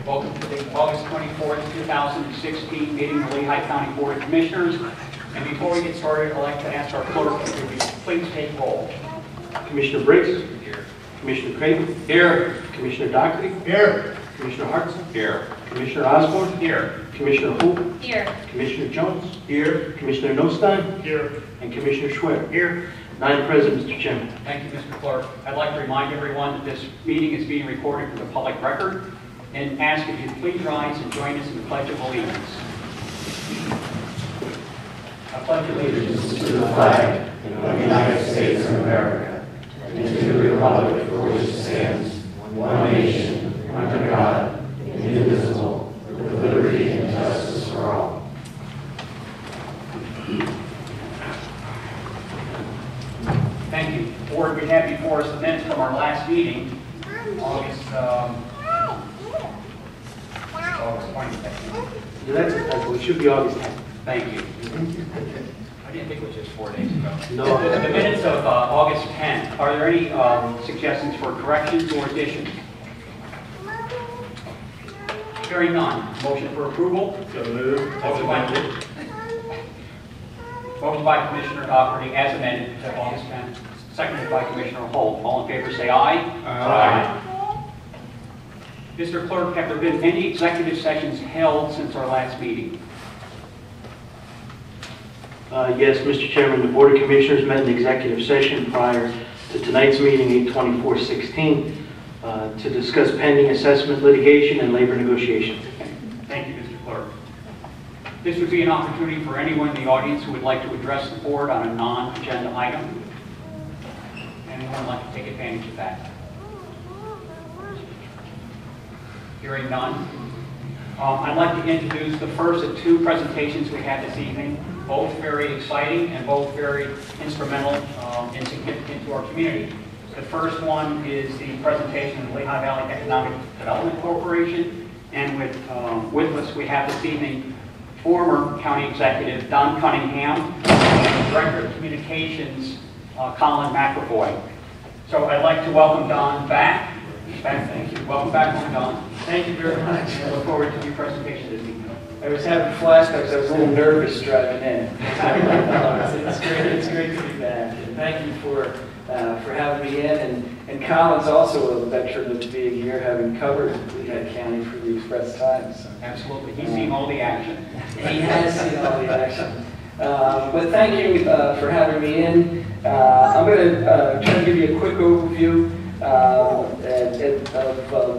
Welcome to the August 24th, 2016 meeting of the Lehigh County Board of Commissioners. And before we get started, I'd like to ask our clerk to please take roll. Commissioner Briggs? Here. Commissioner Craven? Here. Commissioner Dockery? Here. Commissioner Hartson? Here. Commissioner Osborne? Here. Commissioner Hoop? Here. Commissioner Jones? Here. Commissioner Nostine? Here. And Commissioner Schwer? Here. 9 present, Mr. Chairman. Thank you, Mr. Clerk. I'd like to remind everyone that this meeting is being recorded for the public record and ask if you'd please rise and join us in the Pledge of Allegiance. I pledge allegiance to the flag of the United States of America and to the republic for which it stands, one nation, under God, indivisible, with liberty and justice for all. Thank you. Board, we have before us the minutes from our last meeting, August 20th. That's it should be August 10th. Thank you. I didn't think it was just 4 days ago. No. The minutes of August 10th, are there any suggestions for corrections or additions? Hearing none. Motion for approval? So moved. Motion by Commissioner Dougherty as amended to August 10th. Seconded by Commissioner Holt. All in favor say aye. Aye. Mr. Clerk, have there been any executive sessions held since our last meeting? Yes, Mr. Chairman, the Board of Commissioners met in executive session prior to tonight's meeting, 8/24/16, to discuss pending assessment litigation and labor negotiations. Thank you, Mr. Clerk. This would be an opportunity for anyone in the audience who would like to address the board on a non-agenda item. Anyone like to take advantage of that? Hearing none. I'd like to introduce the first of 2 presentations we have this evening, both very exciting and both very instrumental and significant to our community. The first one is the presentation of the Lehigh Valley Economic Development Corporation, and with us we have this evening former County Executive Don Cunningham and Director of Communications Colin McAvoy. So I'd like to welcome Don back. Thank you. Welcome back home, Don. Thank you very much. I look forward to your presentation this evening. I was having flashbacks. I was a little nervous driving in. It's great to be back. And thank you for having me in. And Colin's also a veteran of being here, having covered Lehigh County for the express times. So. Absolutely. He's seen all the action. He has seen all the action. But thank you for having me in. I'm going to try to give you a quick overview of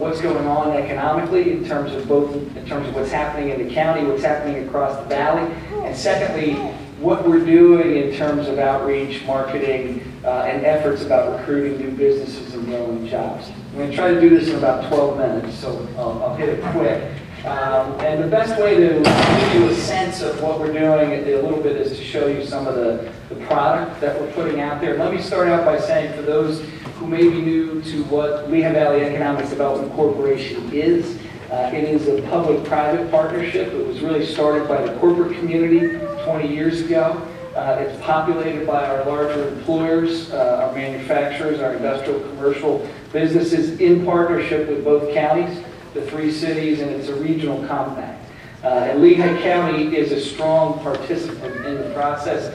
what's going on economically in terms of what's happening in the county, what's happening across the valley, and secondly, what we're doing in terms of outreach, marketing, and efforts about recruiting new businesses and growing jobs. I'm going to try to do this in about 12 minutes, so I'll hit it quick. And the best way to give you a sense of what we're doing a little bit is to show you some of the product that we're putting out there. Let me start out by saying, for those who may be new to what Lehigh Valley Economic Development Corporation is, it is a public-private partnership. It was really started by the corporate community 20 years ago. It's populated by our larger employers, our manufacturers, our industrial commercial businesses in partnership with both counties, the 3 cities, and it's a regional compact. And Lehigh County is a strong participant in the process.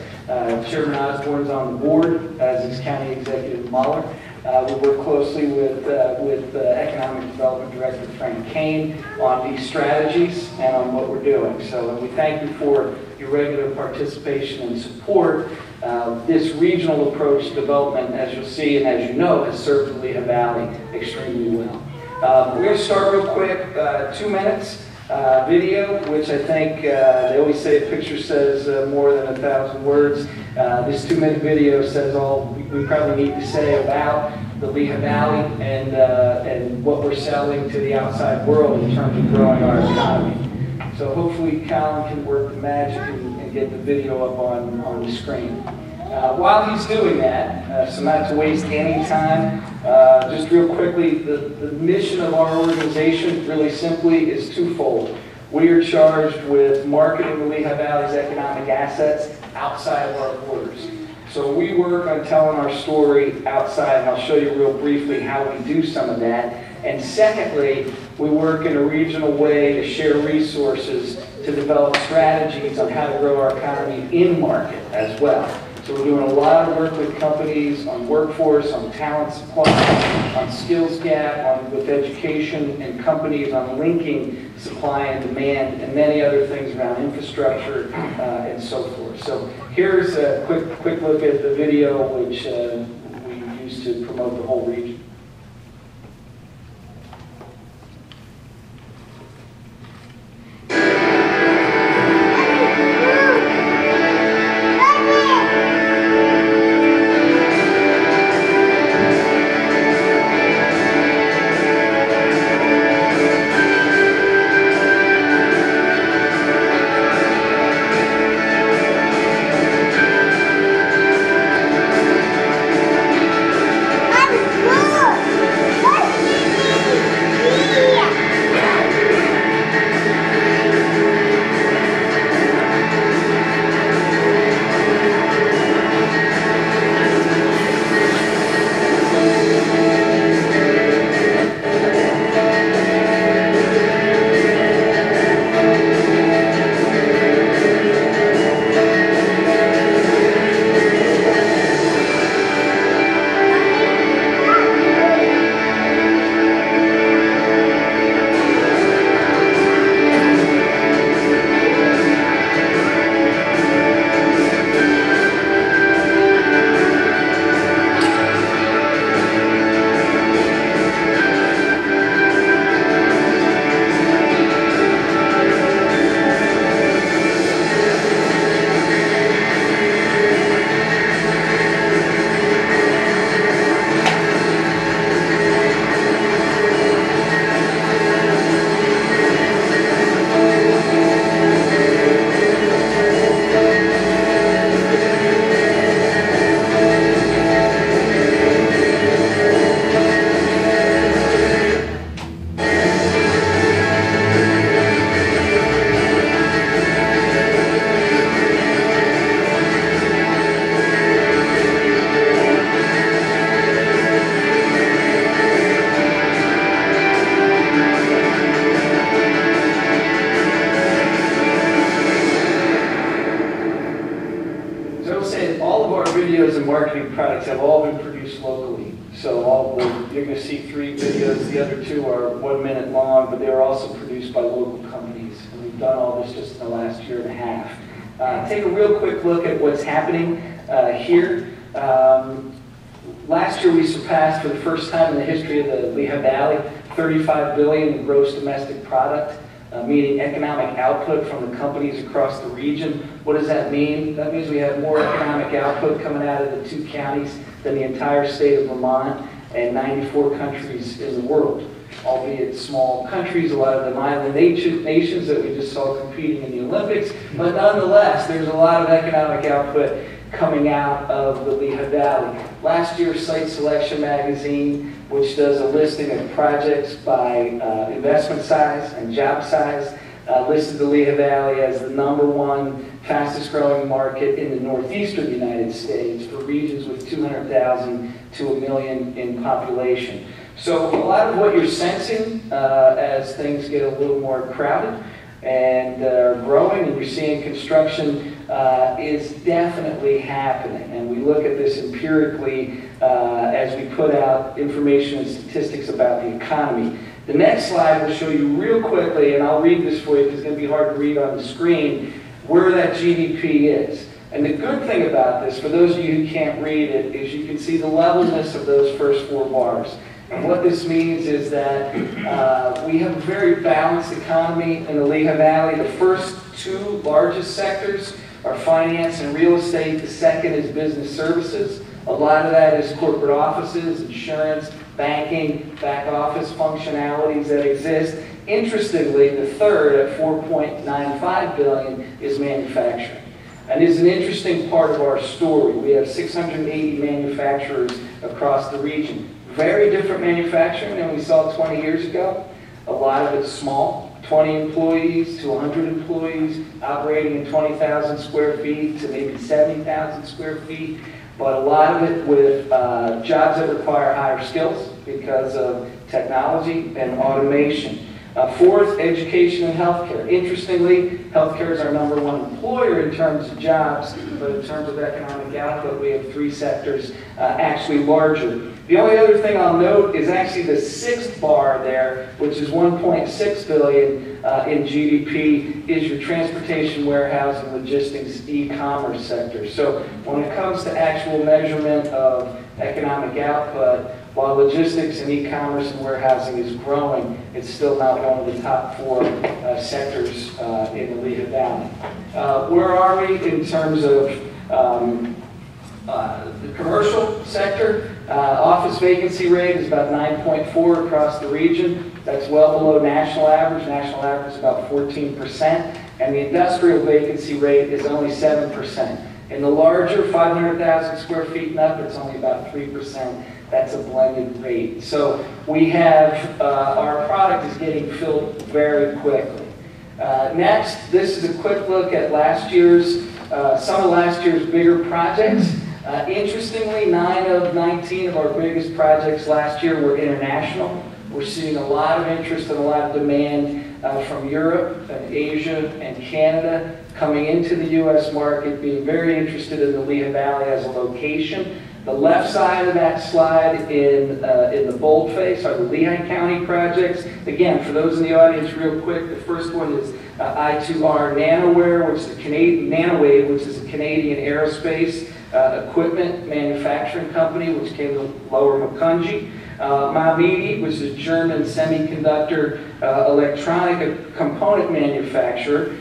Chairman Osborne's on the board, as is County Executive Muller. We work closely with Economic Development Director Frank Kane on these strategies and on what we're doing. So we thank you for your regular participation and support. This regional approach to development, as you'll see and as you know, has served the Lehigh Valley extremely well. We're going to start real quick, 2 minutes. Video, which I think they always say a picture says more than 1,000 words. This 2-minute video says all we probably need to say about the Lehigh Valley and what we're selling to the outside world in terms of growing our economy. So hopefully Colin can work the magic and get the video up on the screen. While he's doing that, so not to waste any time, just real quickly, the mission of our organization, really simply, is twofold. We are charged with marketing the Lehigh Valley's economic assets outside of our borders. So we work on telling our story outside, and I'll show you real briefly how we do some of that. And secondly, we work in a regional way to share resources, to develop strategies on how to grow our economy in market as well. So we're doing a lot of work with companies on workforce, on talent supply, on skills gap, with education, and companies on linking supply and demand, and many other things around infrastructure and so forth. So here's a quick look at the video which we used to promote the whole region. Marketing products have all been produced locally. So you're going to see 3 videos. The other 2 are 1 minute long, but they are also produced by local companies. And we've done all this just in the last year and a half. Take a real quick look at what's happening here. Last year we surpassed, for the first time in the history of the Lehigh Valley, $35 billion in gross domestic product. Meaning economic output from the companies across the region. What does that mean? That means we have more economic output coming out of the 2 counties than the entire state of Vermont and 94 countries in the world. Albeit small countries, a lot of them island nations that we just saw competing in the Olympics, but nonetheless, there's a lot of economic output coming out of the Lehigh Valley. Last year, Site Selection magazine, which does a listing of projects by investment size and job size, listed the Lehigh Valley as the #1 fastest growing market in the northeastern United States for regions with 200,000 to 1 million in population. So a lot of what you're sensing as things get a little more crowded and are growing, and you're seeing construction is definitely happening. And we look at this empirically as we put out information and statistics about the economy. The next slide will show you real quickly, and I'll read this for you because it's going to be hard to read on the screen, where that GDP is. And the good thing about this, for those of you who can't read it, is you can see the levelness of those first 4 bars. And what this means is that we have a very balanced economy in the Lehigh Valley. The first 2 largest sectors are finance and real estate. The second is business services. A lot of that is corporate offices, insurance, banking, back office functionalities that exist. Interestingly, the third at $4.95 billion is manufacturing. And it's an interesting part of our story. We have 680 manufacturers across the region. Very different manufacturing than we saw 20 years ago. A lot of it's small, 20 employees to 100 employees, operating in 20,000 square feet to maybe 70,000 square feet. But a lot of it with jobs that require higher skills because of technology and automation. Fourth, education and healthcare. Interestingly, healthcare is our #1 employer in terms of jobs, but in terms of economic output, we have 3 sectors actually larger. The only other thing I'll note is actually the 6th bar there, which is $1.6 billion in GDP, is your transportation, warehousing, logistics, e-commerce sector. So when it comes to actual measurement of economic output, while logistics and e-commerce and warehousing is growing, it's still not one of the top 4 sectors in the Lehigh Valley. Where are we in terms of the commercial sector? Office vacancy rate is about 9.4 across the region. That's well below national average. National average is about 14%. And the industrial vacancy rate is only 7%. In the larger 500,000 square feet and up, it's only about 3%. That's a blended rate. So we have, our product is getting filled very quickly. Next, this is a quick look at last year's, some of last year's bigger projects. Interestingly, 9 of 19 of our biggest projects last year were international. We're seeing a lot of interest and a lot of demand from Europe and Asia and Canada coming into the U.S. market, being very interested in the Lehigh Valley as a location. The left side of that slide in the boldface are the Lehigh County projects. Again, for those in the audience, real quick, the first one is I2R Nanoware, which is a Canadian Nanowave, which is a Canadian aerospace equipment manufacturing company, which came to Lower Macungie. Mamidi, which is a German semiconductor electronic component manufacturer,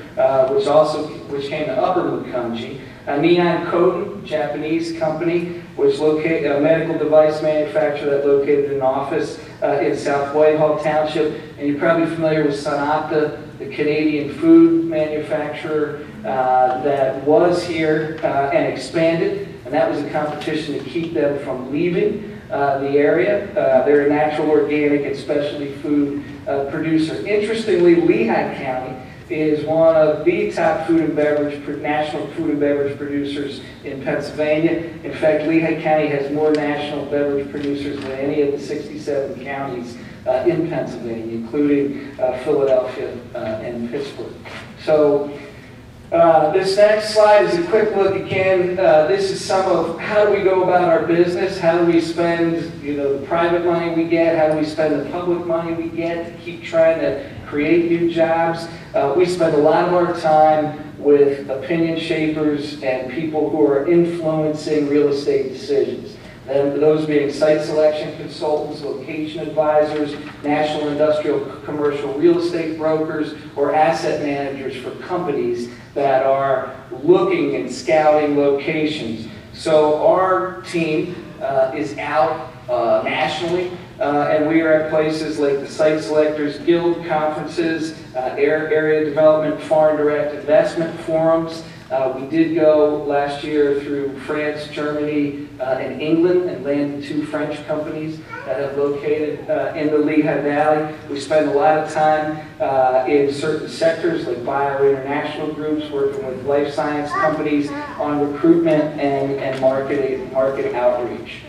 which came to Upper Macungie. Neon Coden, Japanese company, which a medical device manufacturer that located an office in South Whitehall Township. And you're probably familiar with Sonata, the Canadian food manufacturer that was here and expanded. And that was a competition to keep them from leaving the area. They're a natural, organic, and specialty food producer. Interestingly, Lehigh County is one of the top food and beverage, national food and beverage producers in Pennsylvania. In fact, Lehigh County has more national beverage producers than any of the 67 counties in Pennsylvania, including Philadelphia and Pittsburgh. So this next slide is a quick look again. This is some of how do we go about our business, how do we spend the private money we get, how do we spend the public money we get to keep trying to create new jobs. We spend a lot of our time with opinion shapers and people who are influencing real estate decisions. Those being site selection consultants, location advisors, national industrial commercial real estate brokers, or asset managers for companies that are looking and scouting locations. So our team is out nationally, and we are at places like the Site Selectors Guild conferences, area development, foreign direct investment forums. We did go last year through France, Germany, and England, and landed 2 French companies that have located in the Lehigh Valley. We spend a lot of time in certain sectors like Bio International Groups, working with life science companies on recruitment and market outreach.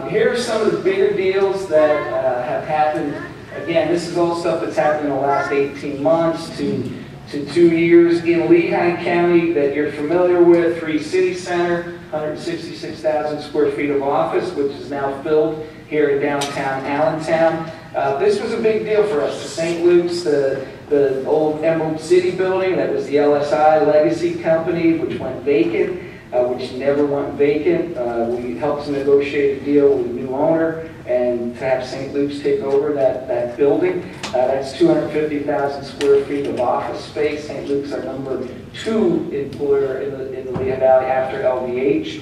Here are some of the bigger deals that have happened. Again, this is all stuff that's happened in the last 18 months to 2 years in Lehigh County that you're familiar with. 3 City Center, 166,000 square feet of office, which is now filled here in downtown Allentown. This was a big deal for us. The St. Luke's, the old Emerald City building, that was the LSI legacy company, which went vacant, which never went vacant. We helped to negotiate a deal with a new owner and to have St. Luke's take over that building. That's 250,000 square feet of office space. St. Luke's our #2 employer in the Lehigh Valley after LVH.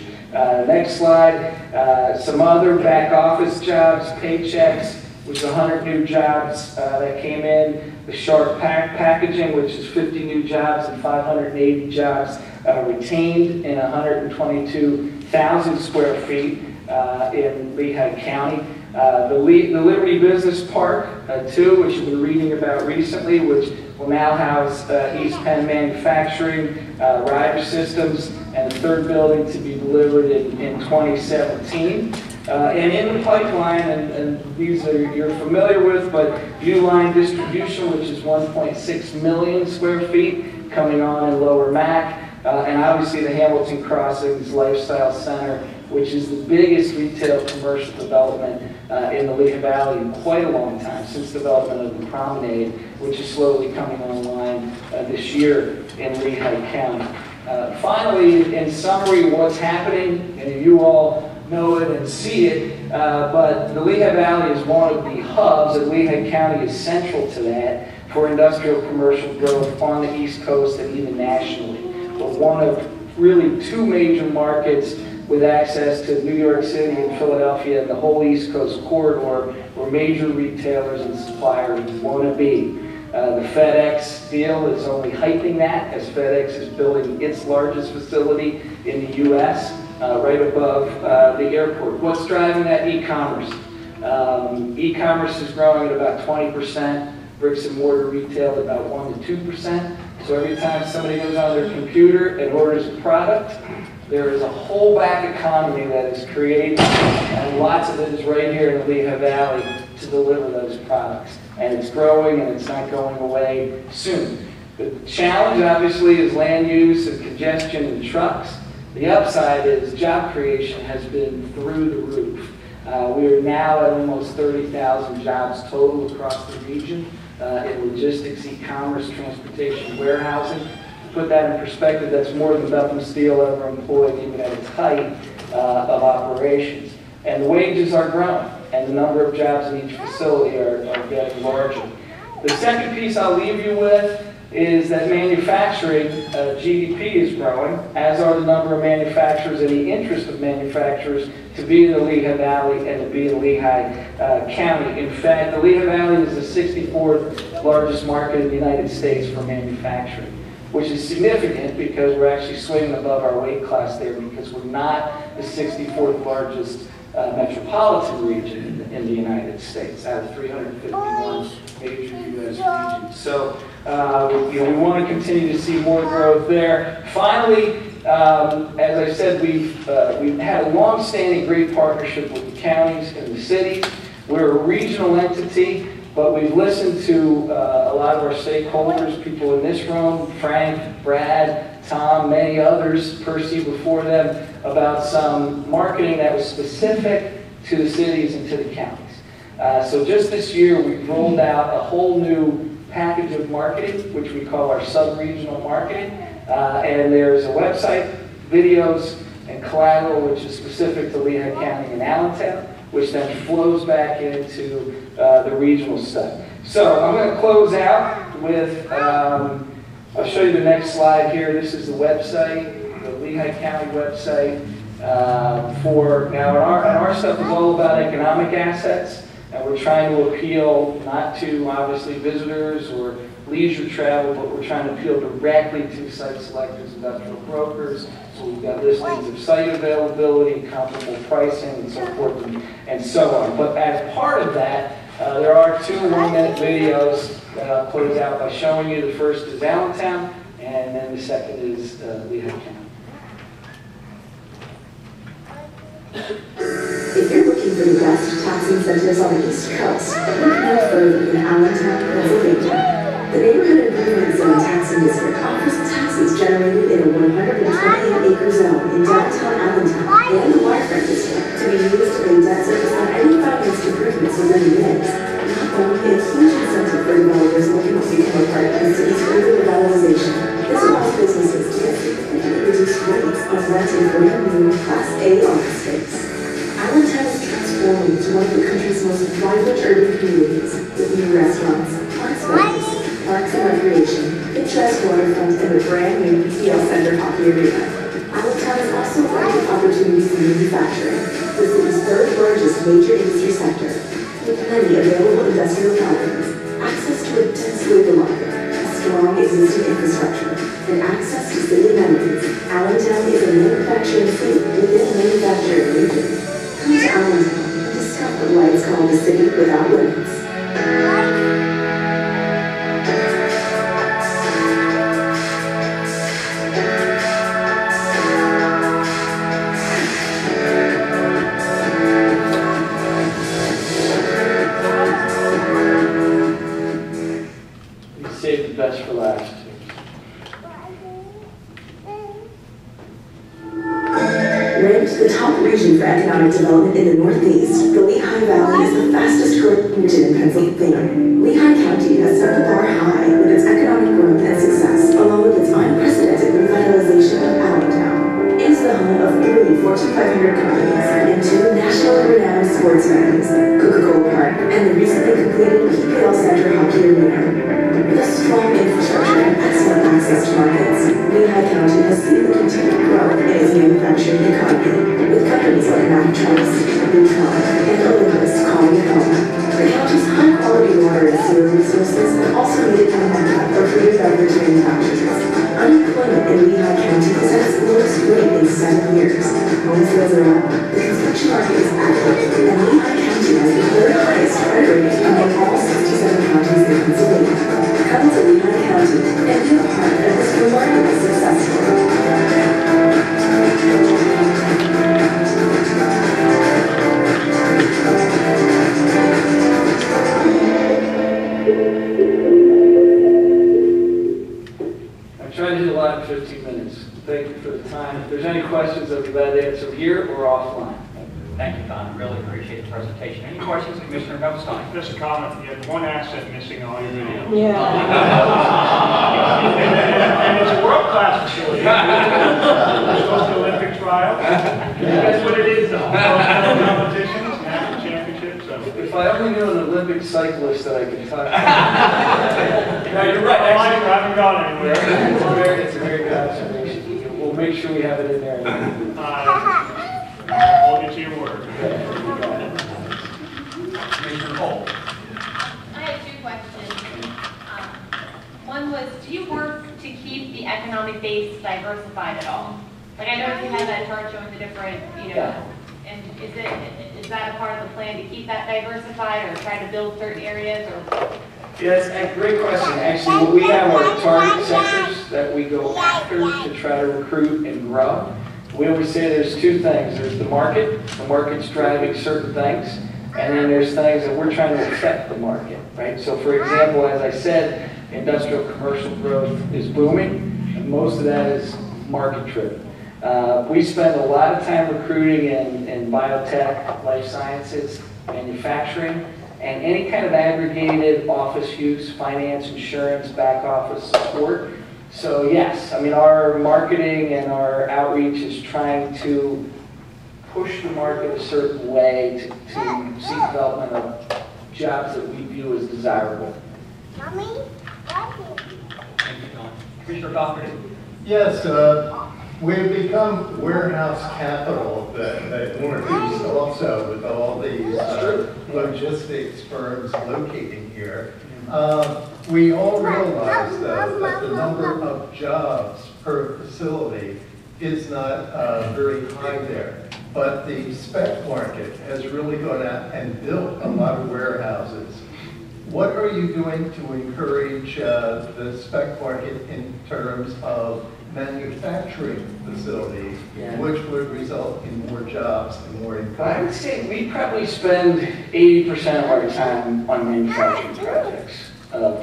Next slide, some other back office jobs, Paychecks, which is 100 new jobs that came in. The Sharp Packaging, which is 50 new jobs and 580 jobs retained in 122,000 square feet in Lehigh County. The Liberty Business Park, too, which you've been reading about recently, which will now house East Penn Manufacturing, Ryder Systems, and the 3rd building to be delivered in 2017. And in the pipeline, and these are you're familiar with, but U-line distribution, which is 1.6 million square feet coming on in Lower Mac, and obviously the Hamilton Crossings Lifestyle Center, which is the biggest retail commercial development in the Lehigh Valley in quite a long time, since development of the Promenade, which is slowly coming online this year in Lehigh County. Finally, in summary, what's happening, and you all know it and see it, but the Lehigh Valley is one of the hubs, and Lehigh County is central to that, for industrial commercial growth on the East Coast and even nationally. We're one of really two major markets with access to New York City and Philadelphia and the whole East Coast corridor, where major retailers and suppliers want to be. The FedEx deal is only hyping that, as FedEx is building its largest facility in the U.S., right above the airport. What's driving that? E-commerce. E-commerce is growing at about 20%, bricks and mortar retail at about 1 to 2%. So every time somebody goes on their computer and orders a product, there is a whole back economy that is created, and lots of it is right here in the Lehigh Valley to deliver those products. And it's growing, and it's not going away soon. The challenge, obviously, is land use and congestion in trucks. The upside is job creation has been through the roof. We are now at almost 30,000 jobs total across the region in logistics, e-commerce, transportation, warehousing. To put that in perspective, that's more than Bethlehem Steel ever employed, even at its height of operations. And the wages are growing, and the number of jobs in each facility are getting larger. The second piece I'll leave you with is that manufacturing, GDP is growing, as are the number of manufacturers and the interest of manufacturers to be in the Lehigh Valley and to be in Lehigh County. In fact, the Lehigh Valley is the 64th largest market in the United States for manufacturing, which is significant because we're actually swinging above our weight class there, because we're not the 64th largest metropolitan region in the United States out of 351 major U.S. regions. So we want to continue to see more growth there. Finally, as I said, we've had a long-standing great partnership with the counties and the cities. We're a regional entity, but we've listened to a lot of our stakeholders, people in this room, Frank, Brad, Tom, many others, Percy before them, about some marketing that was specific to the cities and to the counties. So just this year, we've rolled out a whole new package of marketing, which we call our sub-regional marketing. And there's a website, videos, and collateral, which is specific to Lehigh County and Allentown, which then flows back into the regional stuff. So I'm going to close out with, I'll show you the next slide here. This is the website, the Lehigh County website. And our stuff is all about economic assets, and we're trying to appeal not to, obviously, visitors or leisure travel, but we're trying to appeal directly to site selectors, industrial brokers. So we've got listings of site availability, comparable pricing, and so forth, and so on. But as part of that, there are 2 one-minute videos that I'll close out by showing you. The first is Allentown, and then the second is Lehigh County. If you're looking for the best tax incentives on the East Coast, look no further than Allentown, Pennsylvania. The Neighborhood Improvement Zone Taxing District offers taxes generated in a 128-acre zone in downtown Allentown and the Waterfront District to be used to pay debt service on any financed improvements within the units. Not only a huge incentive for developers looking to become a part of the city's urban revitalization, this allows businesses to get significantly reduced rates on renting brand new Class A office space. Allentown is transforming into one of the country's most vibrant urban communities, with new restaurants, parks and recreation, picturesque waterfront, and a brand new PCL Center hockey arena. Allentown is also full of opportunities in manufacturing, the city's 3rd largest major industry sector, with many available industrial properties, access to a dense labor market, a strong existing infrastructure, and access to city amenities. Allentown is a manufacturing city within a manufacturing region. Come to Allentown and discover why it's called a city without limits. save the best for last. Ranked the top region for economic development in the Northeast, the Lehigh Valley is the fastest growing region in Pennsylvania. Lehigh County has set the bar high with its economic growth and success, along with its unprecedented revitalization of Allentown. It is the home of 3 Fortune 500 companies and 2 nationally renowned sports venues, Coca-Cola Park and the recently completed LCA Cedar hockey arena. With a strong infrastructure and excellent access to markets, Lehigh County has seen the continued growth in its manufacturing economy, with companies like Mack Trucks, Neutron, and Olympus calling it home. The county's high-quality water and sewer resources also made it a mecca for food and beverage manufacturers. Unemployment in Lehigh County is at its lowest rate in 7 years. Home sales are up, the construction market is active, and Lehigh County has the 3rd highest credit rating among all 67 counties in Pennsylvania. Come to Lehigh County and be a part of this remarkable success story. I'm trying to do a lot in 15 minutes. Thank you for the time. If there's any questions, I'll be glad to answer here or offline. Thank you, Don. Really appreciate the presentation. Any questions, Commissioner Epstein? Just a comment, you had one asset missing on your video. Yeah. And it's a world-class facility. It's supposed to Olympic trial. That's what it is, though. Competitions, national championships. So. If I only knew an Olympic cyclist that I could talk to. No, you're right. I haven't gone anywhere. It's a very good observation. We'll make sure we have it in there. Hold you to your word. Commissioner Cole. I have 2 questions. One was, do you work to keep the economic base diversified at all? Like I noticed you have that chart showing the different, and is that a part of the plan to keep that diversified or try to build certain areas or? Yes, a great question. Actually, what we have are target sectors that we go after to try to recruit and grow. We always say there's 2 things. There's the market's driving certain things, and then there's things that we're trying to affect the market, right? So for example, as I said, industrial commercial growth is booming, and most of that is market driven. We spend a lot of time recruiting in biotech, life sciences, manufacturing, and any kind of aggregated office use, finance, insurance, back office support. So yes, I mean our marketing and our outreach is trying to push the market a certain way to seek development of jobs that we view as desirable. Thank you, Don. Commissioner Doherty. Yes, we've become warehouse capital that Northeast also with all these logistics firms locating here. We all realize, though, that the number of jobs per facility is not very high there. But the spec market has really gone out and built a lot of warehouses. What are you doing to encourage the spec market in terms of manufacturing facilities, which would result in more jobs and more income? I would say we probably spend 80% of our time on manufacturing projects,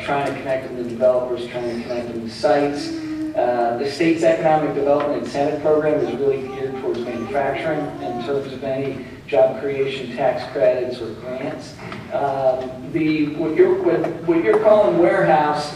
trying to connect them to developers, trying to connect them to sites. The state's economic development incentive program is really geared towards manufacturing in terms of any job creation tax credits or grants. What you're calling warehouse,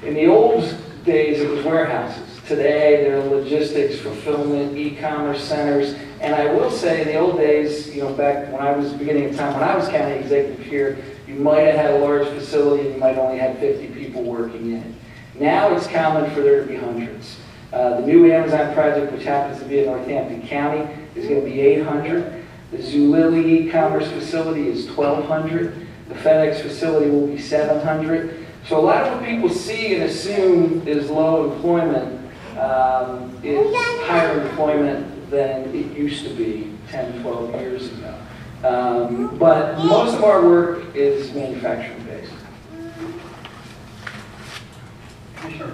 in the old days it was warehouses. Today they're logistics, fulfillment, e-commerce centers. And I will say in the old days, back when I was beginning of time, when I was county executive here, you might have had a large facility and you might only have 50 people working in it. Now it's common for there to be hundreds. The new Amazon project, which happens to be in Northampton County, is going to be 800. The Zulily e-commerce facility is 1,200. The FedEx facility will be 700. So a lot of what people see and assume is low employment is higher employment than it used to be 10, 12 years ago. But most of our work is manufacturing based. Commissioner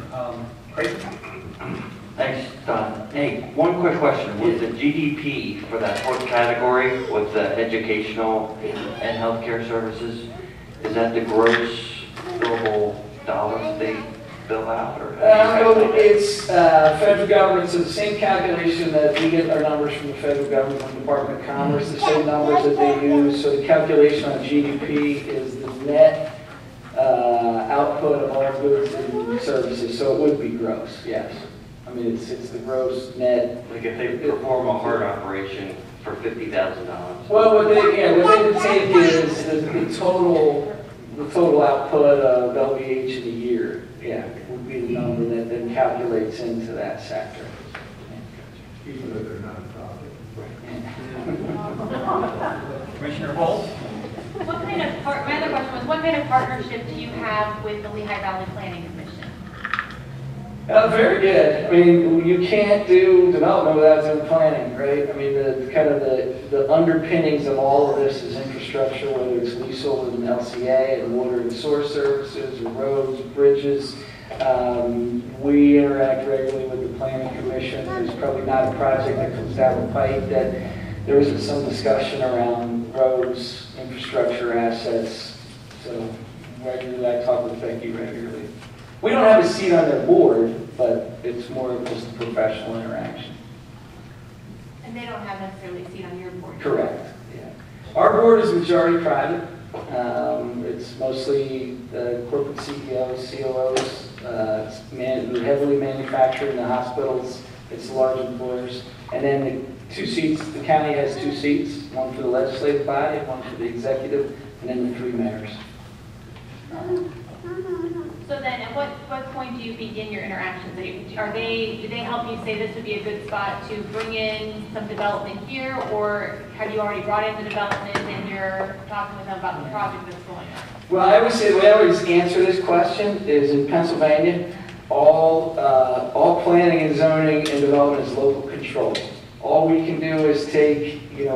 Creighton. Thanks, Don. Hey, one quick question. Was the GDP for that 4th category with the educational and healthcare services, is that the gross billable dollars they bill out, or? It's federal government, so the same calculation that we get our numbers from the federal government, from the Department of Commerce, the same numbers that they use. So the calculation on GDP is the net output of all goods and services, so it would be gross, yes. I mean, it's the gross net. Like if they perform a heart operation for $50,000? Well, what they would take is the total output of LVH in a year, would be the number that then calculates into that sector. Even though they're not a profit. Commissioner Holt? What kind of my other question was, what kind of partnership do you have with the Lehigh Valley Planning Commission? Very good. I mean, you can't do development without doing planning, right? I mean, the underpinnings of all of this is infrastructure, whether it's leasehold and LCA and water and sewer services, or roads, bridges. We interact regularly with the Planning Commission. There's probably not a project that comes down the pipe that there isn't some discussion around roads, infrastructure, assets. So regularly, I talk with Becky regularly. We don't have a seat on their board, but it's more of just a professional interaction. And they don't have necessarily a seat on your board? Correct, yeah. Our board is majority private. It's mostly the corporate CEOs, COOs. It's heavily manufactured in the hospitals. It's large employers. And then the 2 seats, the county has 2 seats, one for the legislative body, one for the executive, and then the 3 mayors. So then, at what point do you begin your interactions? Do they help you say this would be a good spot to bring in some development here, or have you already brought in the development and you're talking with them about the project that's going on? Well, I would say the way I would answer this question is in Pennsylvania, all planning and zoning and development is local control. All we can do is take, the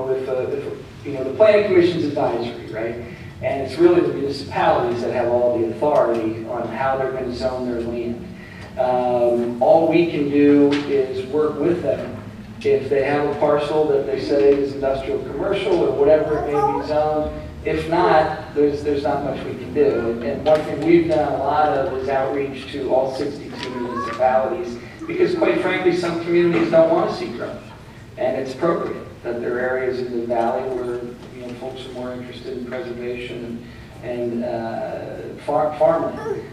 Planning Commission's advisory, right? And it's really the municipalities that have all the authority on how they're going to zone their land. All we can do is work with them. If they have a parcel that they say is industrial, commercial, or whatever it may be zoned, if not, there's not much we can do. And one thing we've done a lot of is outreach to all 62 municipalities, because quite frankly, some communities don't want to see growth. And it's appropriate that there are areas in the valley where folks are more interested in preservation and farmland.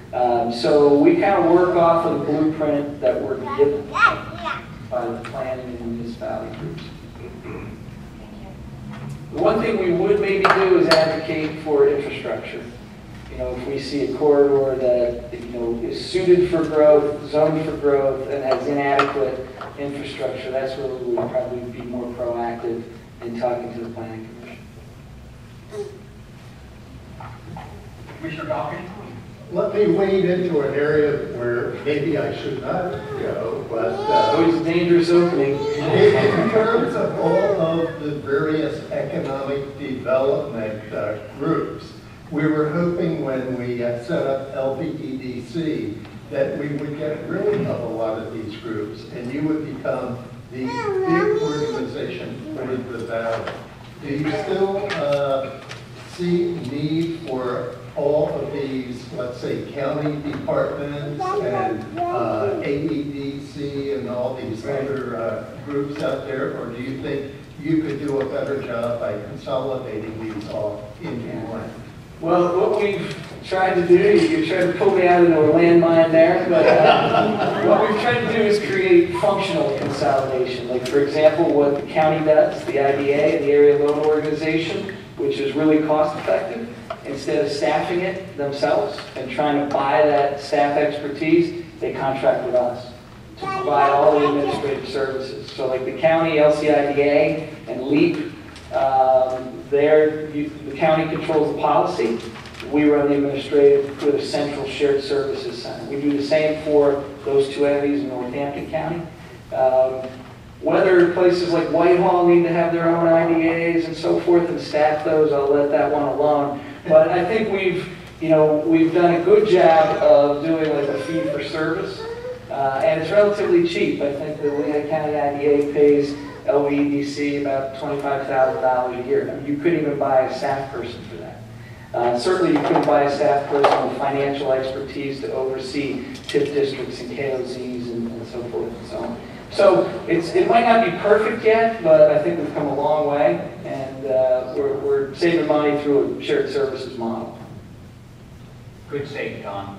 So we kind of work off of the blueprint that we're given by the planning and municipality groups. The one thing we would maybe do is advocate for infrastructure. If we see a corridor that is suited for growth, zoned for growth, and has inadequate infrastructure, that's where we would probably be more proactive in talking to the planning commission. Commissioner Dawkins? Let me wade into an area where maybe I should not go, but Always a dangerous opening. in terms of all of the various economic development groups, we were hoping when we set up LVEDC that we would get rid of a lot of these groups and you would become the big organization for the valley. Do you still see need for all of these, let's say, county departments and AEDC and all these other groups out there, or do you think you could do a better job by consolidating these all into one? Well, what we've tried to do, you tried to pull me out into a landmine there, but what we've tried to do is create functional consolidation. Like, for example, what the county does, the IDA, the Area Loan Organization, which is really cost effective. Instead of staffing it themselves and trying to buy that staff expertise, they contract with us to provide all the administrative services. So like the county, LCIDA, and LEAP, the county controls the policy. We run the administrative with a central shared services center. We do the same for those 2 entities in Northampton County. Whether places like Whitehall need to have their own IDAs and so forth and staff those, I'll let that one alone. But I think we've done a good job of doing like a fee for service, and it's relatively cheap. I think the Lehigh County IDA pays LVEDC about $25,000 a year. I mean, you couldn't even buy a staff person for that. Certainly, you couldn't buy a staff person with financial expertise to oversee TIP districts and KOZs and so forth and so on. So it might not be perfect yet, but I think we've come a long way, and we're saving money through a shared services model. Good save, Don.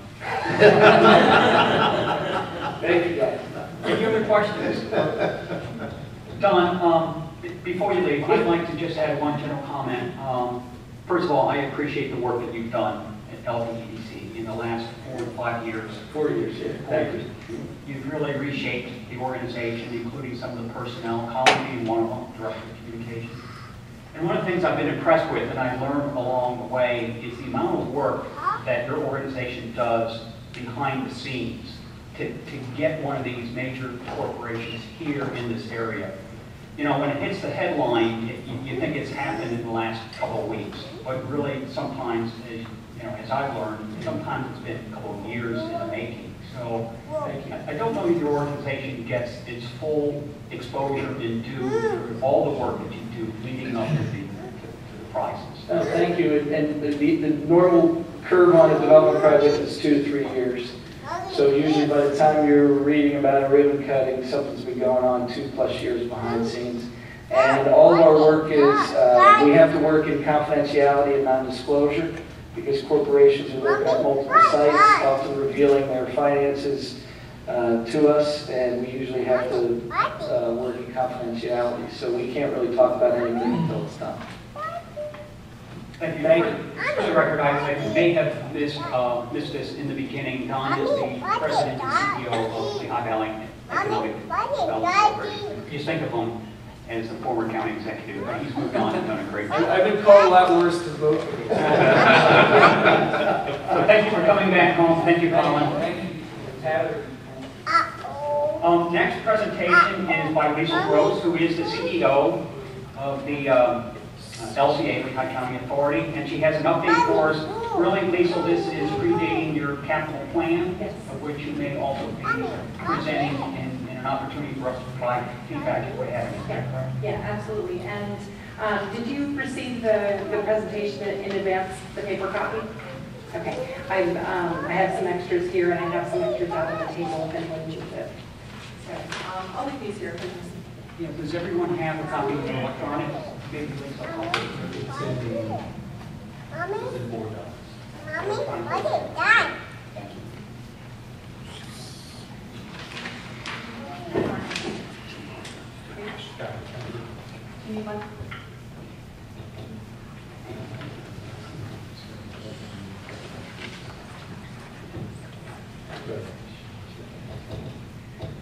Thank you, guys. Any other questions? Don, before you leave, I'd like to just add one general comment. First of all, I appreciate the work that you've done at LVEDC in the last 4 to 5 years. 4 years, yeah. Thank you. You've really reshaped the organization, including some of the personnel, Colin being one of them, Director of Communications. And one of the things I've been impressed with, and I learned along the way, is the amount of work that your organization does behind the scenes to get one of these major corporations here in this area. You know, when it hits the headline, you think it's happened in the last couple of weeks, but really sometimes, as I've learned, sometimes it's been a couple of years in the making. So I don't know if your organization gets its full exposure and due for all the work that you do leading up to the prizes. Oh, thank you. And the normal curve on a development project is 2 to 3 years. So usually by the time you're reading about a ribbon cutting, something's been going on 2+ years behind the scenes. And all of our work is, we have to work in confidentiality and non-disclosure because corporations are looking at multiple sites, often revealing their finances to us, and we usually have to work in confidentiality. So we can't really talk about anything until it's done. Thank you. For the record, I may have missed this in the beginning. Don is the president and CEO of Lehigh Valley Economic Development Corporation. Just think of him as a former county executive, but he's moved on and done a great job. I've been called a lot worse to vote for. So thank you for coming back home. Thank you, Colin. Next presentation is by Lisa Gross, who is the CEO of the LCA, Lehigh County Authority, and she has an update for us. Really, Lisa, this is predating your capital plan, of which you may also be presenting in an opportunity for us to provide feedback if we have any. Yeah, absolutely. And did you receive the presentation in advance, the paper copy? Okay. I have some extras here, and I have some extras out on the table if anyone needs it. So I'll leave these here. Yeah, does everyone have a copy of the electronic? Maybe Lisa, It's in the board docs. You need one?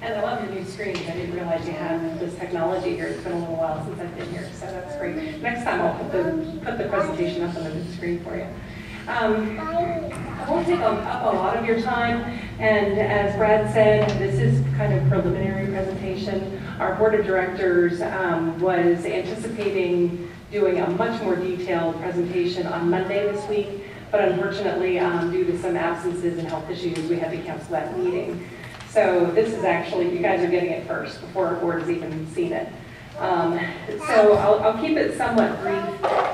And I love your new screens. I didn't realize you had this technology here. It's been a little while since I've been here, so that's great. Next time I'll put the presentation up on the big screen for you. I won't take up a lot of your time, and as Brad said, this is kind of preliminary presentation. Our board of directors was anticipating doing a much more detailed presentation on Monday this week, but unfortunately, due to some absences and health issues, we had to cancel that meeting. So this is actually, you guys are getting it first before our board has even seen it. So I'll keep it somewhat brief,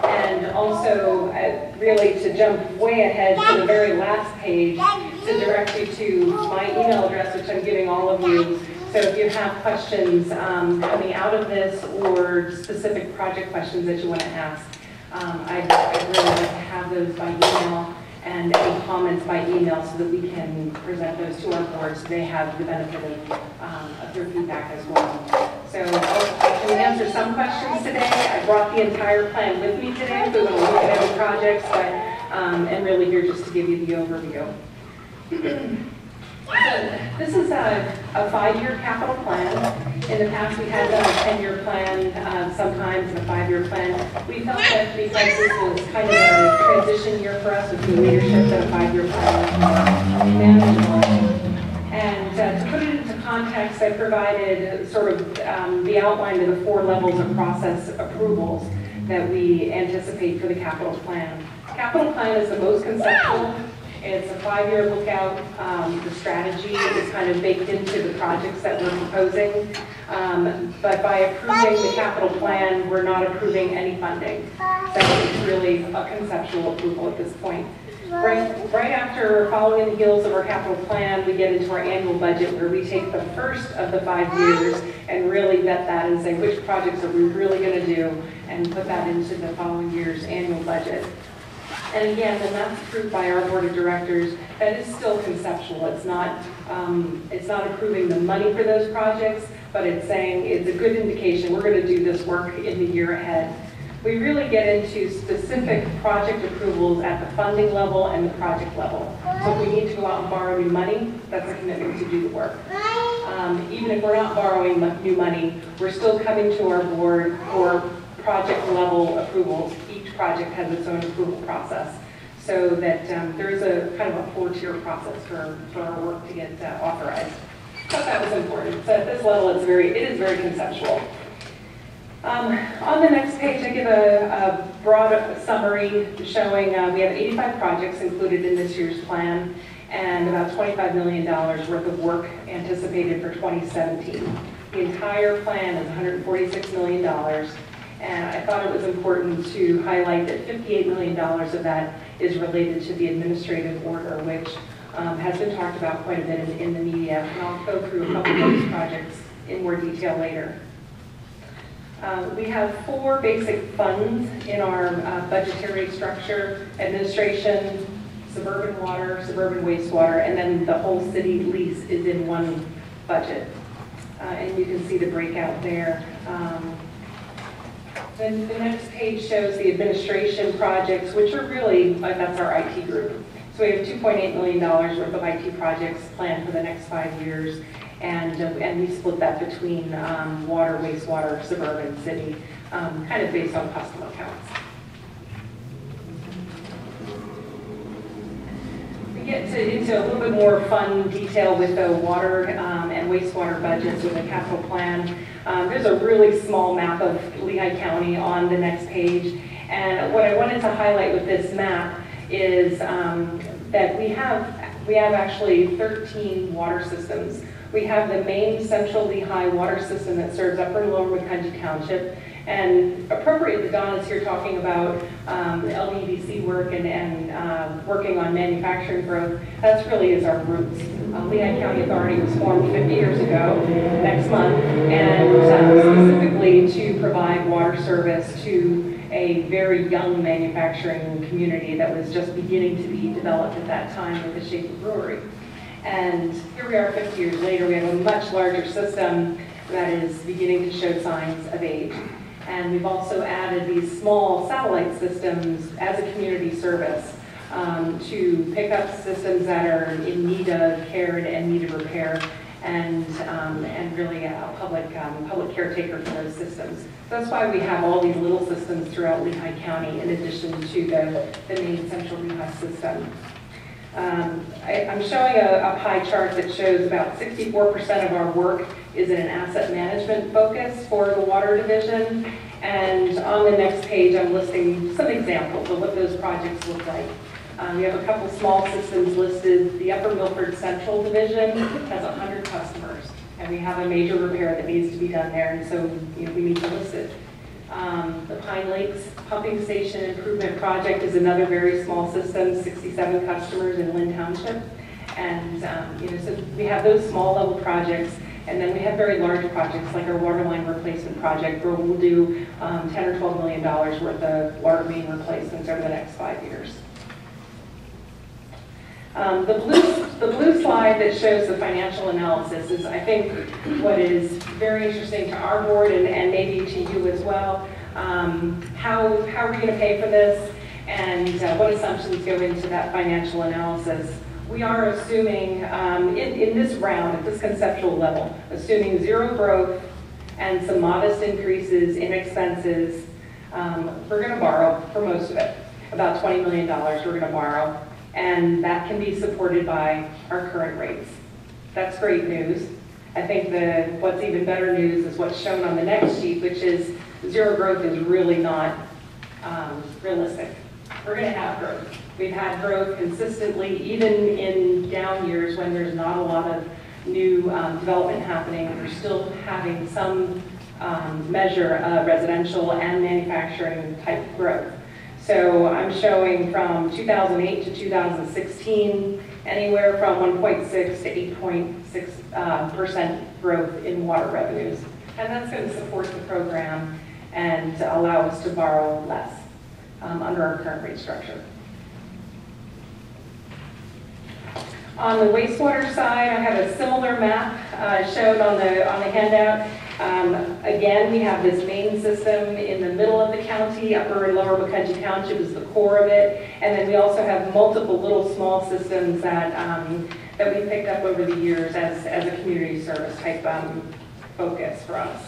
and also really to jump way ahead to the very last page to direct you to my email address, which I'm giving all of you. So if you have questions coming out of this or specific project questions that you want to ask, I'd really like to have those by email, and any comments by email so that we can present those to our board so they have the benefit of their feedback as well. So I can answer some questions today. I brought the entire plan with me today, so we're going to look at every project, but and really here just to give you the overview. This is a 5-year capital plan. In the past, we had done a 10-year plan, sometimes a 5-year plan. We felt that because this was kind of a transition year for us with new leadership, that a 5-year plan was manageable. And to put it into context, I provided sort of the outline of the 4 levels of process approvals that we anticipate for the capital plan. Capital plan is the most conceptual. It's a 5-year lookout. The strategy is kind of baked into the projects that we're proposing. But by approving the capital plan, we're not approving any funding. So it's really a conceptual approval at this point. Right after, following the heels of our capital plan, we get into our annual budget where we take the first of the 5 years and really vet that and say which projects are we really going to do and put that into the following year's annual budget. And again, when that's approved by our board of directors, that is still conceptual. It's not approving the money for those projects, but it's saying it's a good indication we're going to do this work in the year ahead. We really get into specific project approvals at the funding level and the project level. So if we need to go out and borrow new money, that's a commitment to do the work. Even if we're not borrowing new money, we're still coming to our board for project level approvals. Each project has its own approval process, so that there is a kind of a 4-tier process for our work to get authorized. I thought that was important. So at this level, it is very conceptual. On the next page, I give a broad summary showing we have 85 projects included in this year's plan and about $25 million worth of work anticipated for 2017. The entire plan is $146 million, and I thought it was important to highlight that $58 million of that is related to the administrative order, which has been talked about quite a bit in the media, and I'll go through a couple of those projects in more detail later. We have 4 basic funds in our budgetary structure: administration, suburban water, suburban wastewater, and then the whole city lease is in one budget. And you can see the breakout there. Then the next page shows the administration projects, which are really, that's our IT group. So we have $2.8 million worth of IT projects planned for the next 5 years. And we split that between water, wastewater, suburban, city, kind of based on customer counts. We get into a little bit more fun detail with the water and wastewater budgets with the capital plan. There's a really small map of Lehigh County on the next page. And what I wanted to highlight with this map is that we have actually 13 water systems. We have the main central Lehigh water system that serves Upper and Lower Macungie Township. And appropriately, Donna's here talking about LVEDC work and working on manufacturing growth. That's really is our roots. Lehigh County Authority was formed 50 years ago next month, and specifically to provide water service to a very young manufacturing community that was just beginning to be developed at that time with the Schaefer Brewery. And here we are 50 years later, we have a much larger system that is beginning to show signs of age. And we've also added these small satellite systems as a community service to pick up systems that are in need of care and need of repair, and really a public caretaker for those systems. So that's why we have all these little systems throughout Lehigh County in addition to the main central Lehigh system. I'm showing a pie chart that shows about 64% of our work is in an asset management focus for the water division. And on the next page, I'm listing some examples of what those projects look like. We have a couple small systems listed. The Upper Milford Central Division has 100 customers, and we have a major repair that needs to be done there, and so we need to list it. The Pine Lakes Pumping Station Improvement Project is another very small system, 67 customers in Lynn Township. And so we have those small level projects, and then we have very large projects like our water line replacement project, where we'll do $10 or $12 million worth of water main replacements over the next 5 years. The blue slide that shows the financial analysis is, I think, what is very interesting to our board and maybe to you as well. How are we going to pay for this, and what assumptions go into that financial analysis? We are assuming, in this round, at this conceptual level, assuming zero growth and some modest increases in expenses. We're going to borrow for most of it, about $20 million we're going to borrow. And that can be supported by our current rates. That's great news. I think what's even better news is what's shown on the next sheet, which is zero growth is really not realistic. We're going to have growth. We've had growth consistently, even in down years when there's not a lot of new development happening. We're still having some measure of residential and manufacturing type growth. So I'm showing from 2008 to 2016, anywhere from 1.6 to 8.6% growth in water revenues. And that's going to support the program and allow us to borrow less under our current rate structure. On the wastewater side, I have a similar map shown on the handout. Again, we have this main system in the middle of the county. Upper and Lower Macungie Township is the core of it. And then we also have multiple little small systems that we picked up over the years as a community service type focus for us.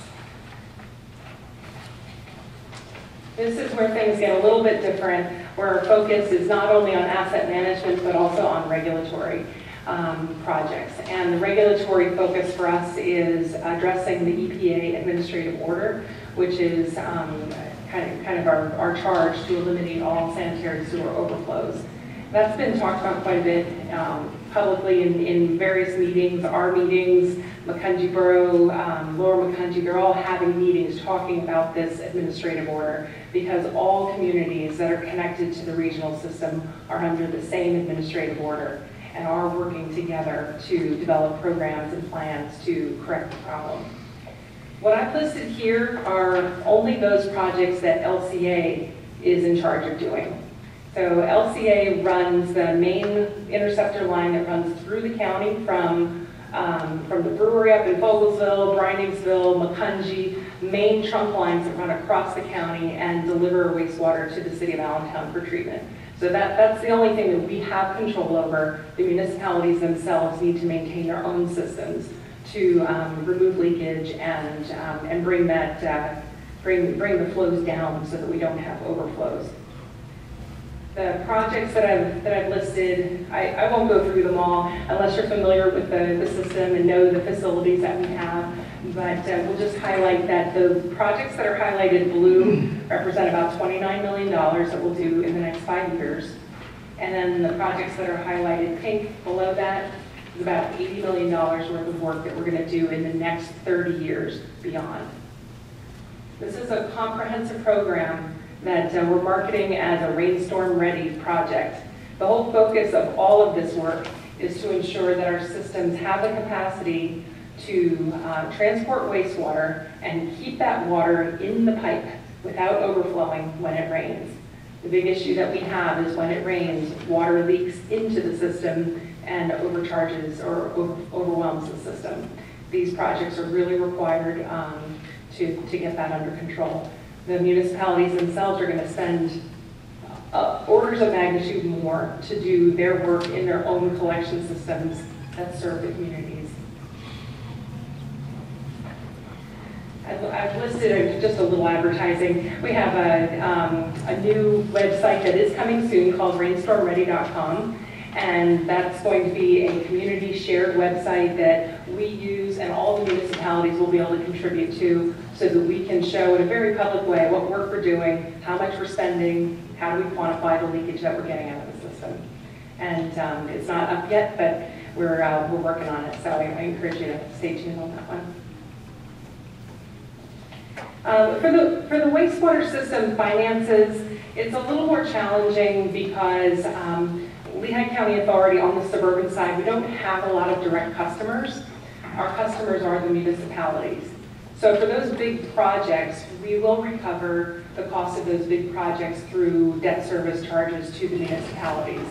This is where things get a little bit different, where our focus is not only on asset management, but also on regulatory projects. And the regulatory focus for us is addressing the EPA administrative order, which is kind of our charge to eliminate all sanitary sewer overflows. That's been talked about quite a bit publicly in various meetings, our meetings, Macungie Borough, Lower Macungie, they're all having meetings talking about this administrative order because all communities that are connected to the regional system are under the same administrative order and are working together to develop programs and plans to correct the problem. What I've listed here are only those projects that LCA is in charge of doing. So LCA runs the main interceptor line that runs through the county from the brewery up in Fogelsville, Briningsville, Macungie, main trunk lines that run across the county and deliver wastewater to the city of Allentown for treatment. So that's the only thing that we have control over. The municipalities themselves need to maintain their own systems to remove leakage and bring the flows down so that we don't have overflows. The projects that I've listed, I won't go through them all unless you're familiar with the system and know the facilities that we have, but we'll just highlight that the projects that are highlighted blue represent about $29 million that we'll do in the next 5 years. And then the projects that are highlighted pink below that is about $80 million worth of work that we're going to do in the next 30 years beyond. This is a comprehensive program that we're marketing as a rainstorm ready project. The whole focus of all of this work is to ensure that our systems have the capacity to transport wastewater and keep that water in the pipe without overflowing when it rains. The big issue that we have is when it rains, water leaks into the system and overcharges or overwhelms the system. These projects are really required to get that under control. The municipalities themselves are going to spend orders of magnitude more to do their work in their own collection systems that serve the communities. I've listed just a little advertising. We have a new website that is coming soon called rainstormready.com. And that's going to be a community shared website that we use and all the municipalities will be able to contribute to so that we can show in a very public way what work we're doing, how much we're spending, how do we quantify the leakage that we're getting out of the system. And it's not up yet, but we're working on it. So I encourage you to stay tuned on that one. For the wastewater system finances, it's a little more challenging because Lehigh County Authority on the suburban side, we don't have a lot of direct customers. Our customers are the municipalities. So for those big projects, we will recover the cost of those big projects through debt service charges to the municipalities.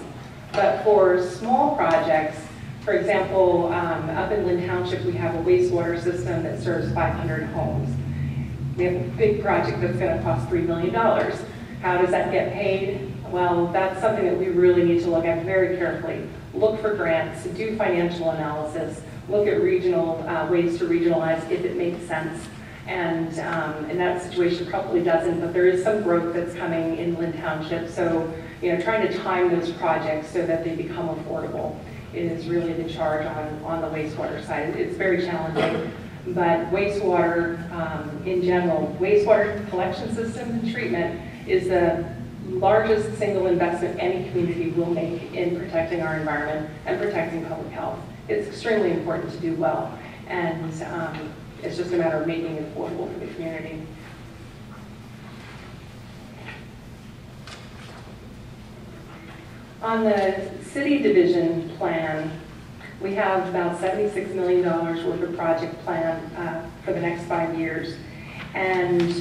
But for small projects, for example, up in Lynn Township, we have a wastewater system that serves 500 homes. We have a big project that's going to cost $3 million. How does that get paid? Well, that's something that we really need to look at very carefully. Look for grants, do financial analysis, look at regional ways to regionalize if it makes sense. And that situation probably doesn't, but there is some growth that's coming in Lynn Township. So, trying to time those projects so that they become affordable is really the charge on the wastewater side. It's very challenging, but wastewater in general, wastewater collection system and treatment is the largest single investment any community will make in protecting our environment and protecting public health. It's extremely important to do well, and it's just a matter of making it affordable for the community. On the city division plan, we have about $76 million worth of project plan for the next 5 years. And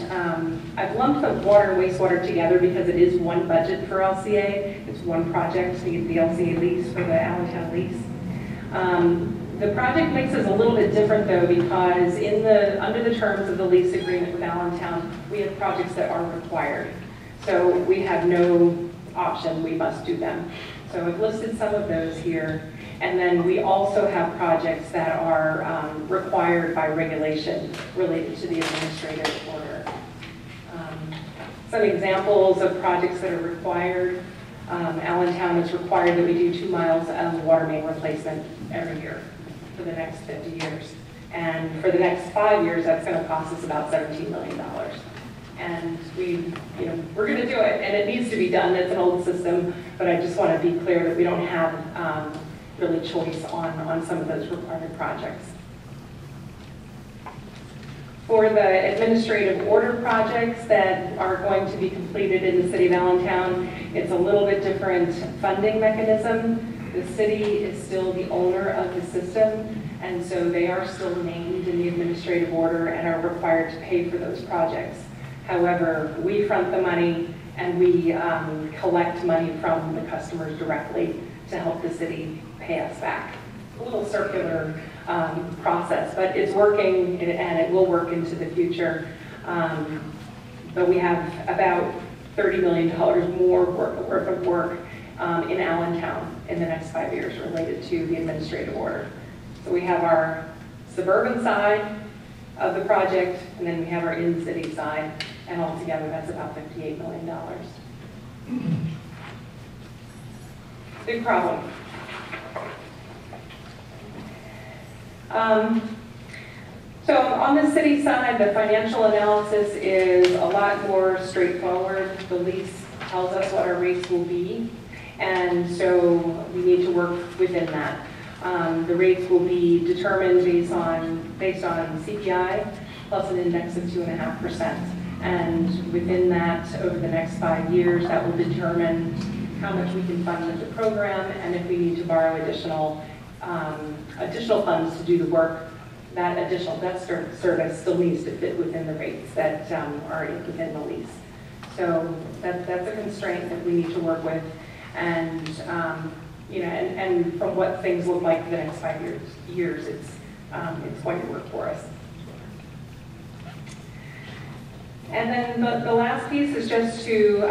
I've lumped the water and wastewater together because it is one budget for LCA. It's one project, the LCA lease for the Allentown lease. The project mix is a little bit different though, because under the terms of the lease agreement with Allentown, we have projects that are required. So we have no option, we must do them. So I've listed some of those here. And then we also have projects that are required by regulation related to the administrative order. Some examples of projects that are required. Allentown is required that we do 2 miles of water main replacement every year for the next 50 years. And for the next 5 years, that's going to cost us about $17 million. And we're going to do it, and it needs to be done. It's an old system, but I just want to be clear that we don't have really choice on some of those required projects. For the administrative order projects that are going to be completed in the city of Allentown, it's a little bit different funding mechanism. The city is still the owner of the system, and so they are still named in the administrative order and are required to pay for those projects. However, we front the money and we collect money from the customers directly to help the city pay us back. A little circular process, but it's working and it will work into the future. But we have about $30 million more worth of work in Allentown in the next 5 years related to the administrative order. So we have our suburban side of the project, and then we have our in-city side, and altogether that's about $58 million. Big problem. So on the city side, the financial analysis is a lot more straightforward. The lease tells us what our rates will be, and so we need to work within that. The rates will be determined based on CPI plus an index of 2.5%. And within that, over the next 5 years, that will determine how much we can fund with the program, and if we need to borrow additional funds to do the work, that additional debt service still needs to fit within the rates that are within the lease. So that's a constraint that we need to work with, and and from what things look like for the next 5 years, it's going to work for us. And then the last piece is just to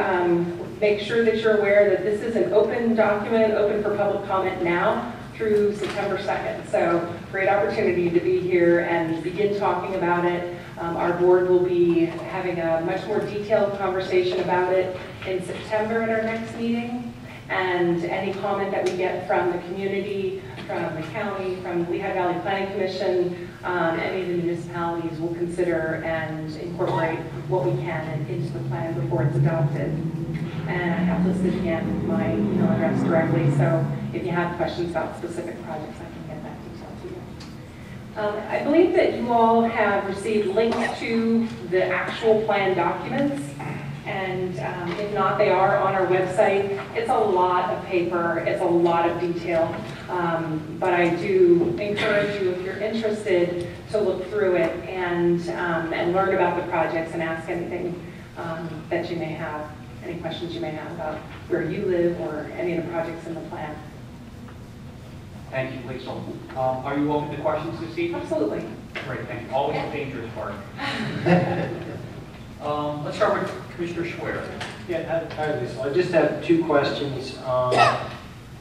make sure that you're aware that this is an open document, open for public comment now through September 2nd. So great opportunity to be here and begin talking about it. Our board will be having a much more detailed conversation about it in September at our next meeting. And any comment that we get from the community, from the county, from the Lehigh Valley Planning Commission, any of the municipalities will consider and incorporate what we can into the plan before it's adopted. And I have listed again my email address directly, so if you have questions about specific projects, I can get that detail to you. I believe that you all have received links to the actual plan documents. And if not, they are on our website. It's a lot of paper, it's a lot of detail, but I do encourage you, if you're interested, to look through it and learn about the projects and ask anything that you may have, any questions you may have about where you live or any of the projects in the plan. Thank you, Lisa. Are you open to questions this evening? Absolutely. Great, thank you. Always a dangerous part. Let's start with Commissioner Schwer. Yeah, hi Lisa. I just have 2 questions.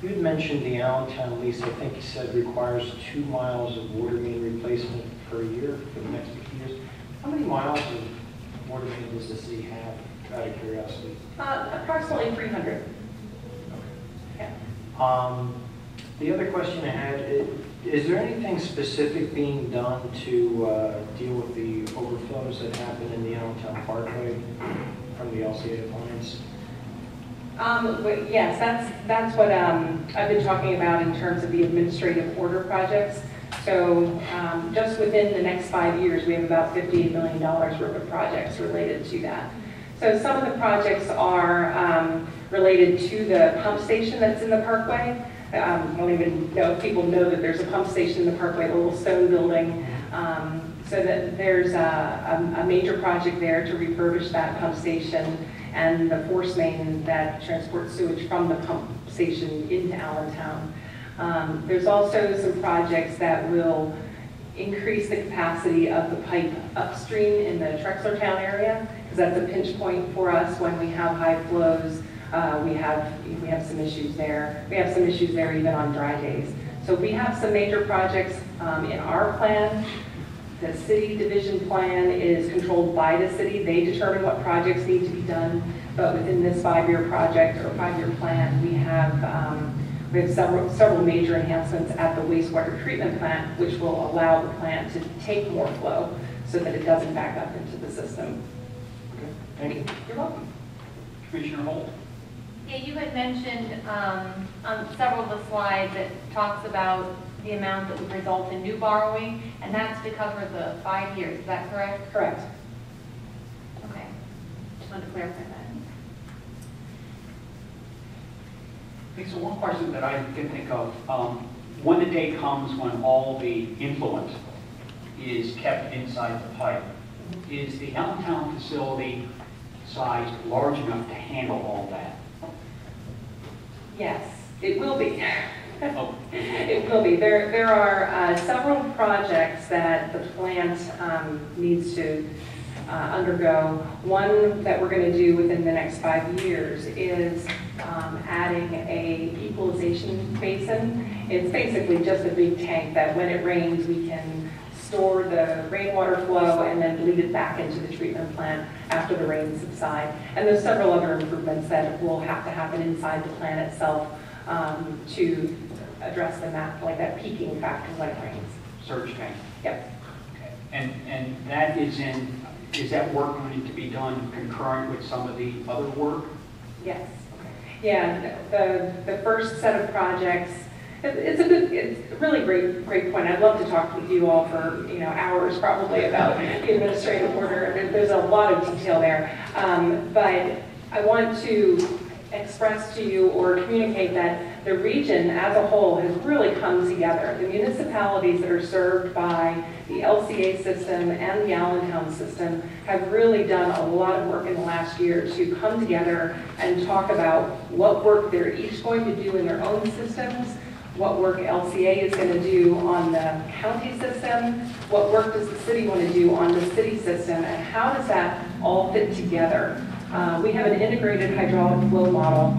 You had mentioned the Allentown lease, I think you said requires 2 miles of water main replacement per year for the next 50 years. How many miles of water main does the city have, out of curiosity? Approximately 300. Okay. Yeah. The other question I had is there anything specific being done to deal with the overflows that happen in the Allentown Parkway from the LCA appliance? But yes, that's what I've been talking about in terms of the administrative order projects. So just within the next 5 years, we have about $58 million worth of projects related to that. So some of the projects are related to the pump station that's in the Parkway. I don't even know if people know that there's a pump station in the Parkway, a little stone building. So that there's a major project there to refurbish that pump station and the force main that transports sewage from the pump station into Allentown. There's also some projects that will increase the capacity of the pipe upstream in the Trexlertown area, because that's a pinch point for us when we have high flows. We have some issues there. We have some issues there even on dry days. So we have some major projects in our plan. The city division plan is controlled by the city. They determine what projects need to be done, but within this 5-year project or 5-year plan, we have several major enhancements at the wastewater treatment plant, which will allow the plant to take more flow so that it doesn't back up into the system. Okay, thank you. You're welcome. Commissioner Holt? Yeah, you had mentioned on several of the slides that talks about the amount that would result in new borrowing, and that's to cover the 5 years. Is that correct? Correct. Okay. Just wanted to clarify that. Okay, so one question that I can think of, when the day comes when all the influent is kept inside the pipe, is the Allentown facility sized large enough to handle all that? Yes, it will be. Oh. It will be. There are several projects that the plant needs to undergo. One that we're going to do within the next 5 years is adding a equalization basin. It's basically just a big tank that when it rains, we can store the rainwater flow and then bleed it back into the treatment plant after the rains subside. And there's several other improvements that will have to happen inside the plant itself to address that peaking factor when it rains. Surge tank? Yep. Okay. And that is that work going to be done concurrent with some of the other work? Yes. Yeah, the first set of projects, it's a really great point. I'd love to talk with you all for hours probably about the administrative order. There's a lot of detail there, but I want to express to you or communicate that the region as a whole has really come together. The municipalities that are served by the LCA system and the Allentown system have really done a lot of work in the last year to come together and talk about what work they're each going to do in their own systems, what work LCA is going to do on the county system, what work does the city want to do on the city system, and how does that all fit together. We have an integrated hydraulic flow model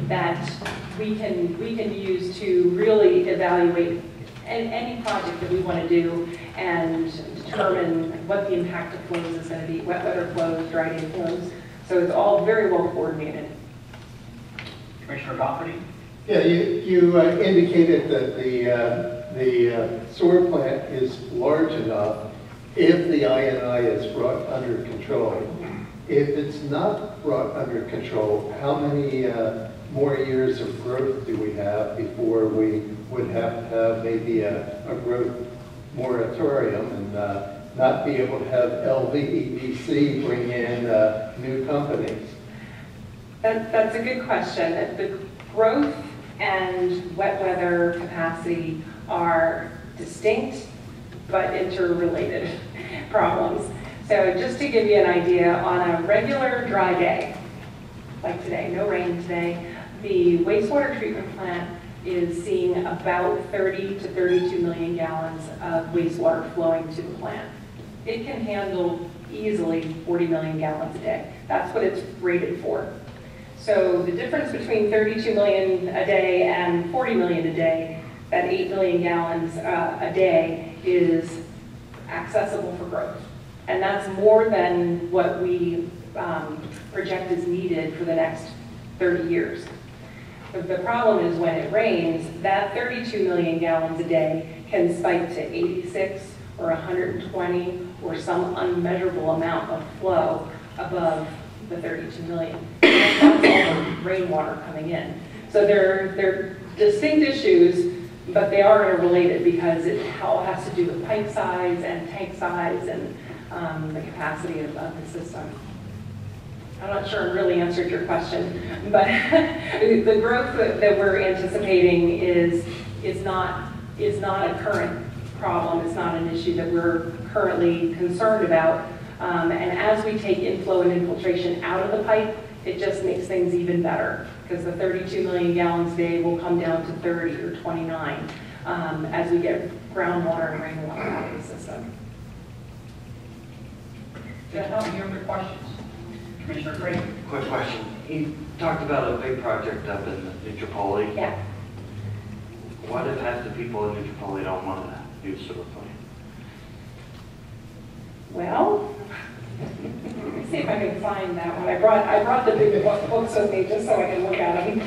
that we can use to really evaluate any project that we want to do and determine what the impact of flows is going to be, wet weather flows, dry day flows. So it's all very well coordinated. Commissioner Doherty? Yeah, you indicated that the sewer plant is large enough if the I&I is brought under control. If it's not brought under control, how many more years of growth do we have before we would have to have maybe a growth moratorium and not be able to have LVEDC bring in new companies? That's a good question. The growth and wet weather capacity are distinct but interrelated problems. So just to give you an idea, on a regular dry day, like today, no rain today, the wastewater treatment plant is seeing about 30 to 32 million gallons of wastewater flowing to the plant. It can handle easily 40 million gallons a day. That's what it's rated for. So the difference between 32 million a day and 40 million a day, that 8 million gallons a day, is accessible for growth. And that's more than what we project is needed for the next 30 years. But the problem is when it rains, that 32 million gallons a day can spike to 86 or 120 or some unmeasurable amount of flow above the 32 million. That's all the rainwater coming in. So they're distinct issues, but they are interrelated because it all has to do with pipe size and tank size and the capacity of the system. I'm not sure I really answered your question, but the growth that we're anticipating is not a current problem. It's not an issue that we're currently concerned about. And as we take inflow and infiltration out of the pipe, it just makes things even better because the 32 million gallons a day will come down to 30 or 29 as we get groundwater and rainwater out of the system. Does that help? Any other questions? Commissioner Craig? Quick question. You talked about a big project up in Tripoli. Yeah. What if half the people in Tripoli don't want to use sewer plant? Well, let me see if I can find that one. I brought the big books with me just so I can look at them.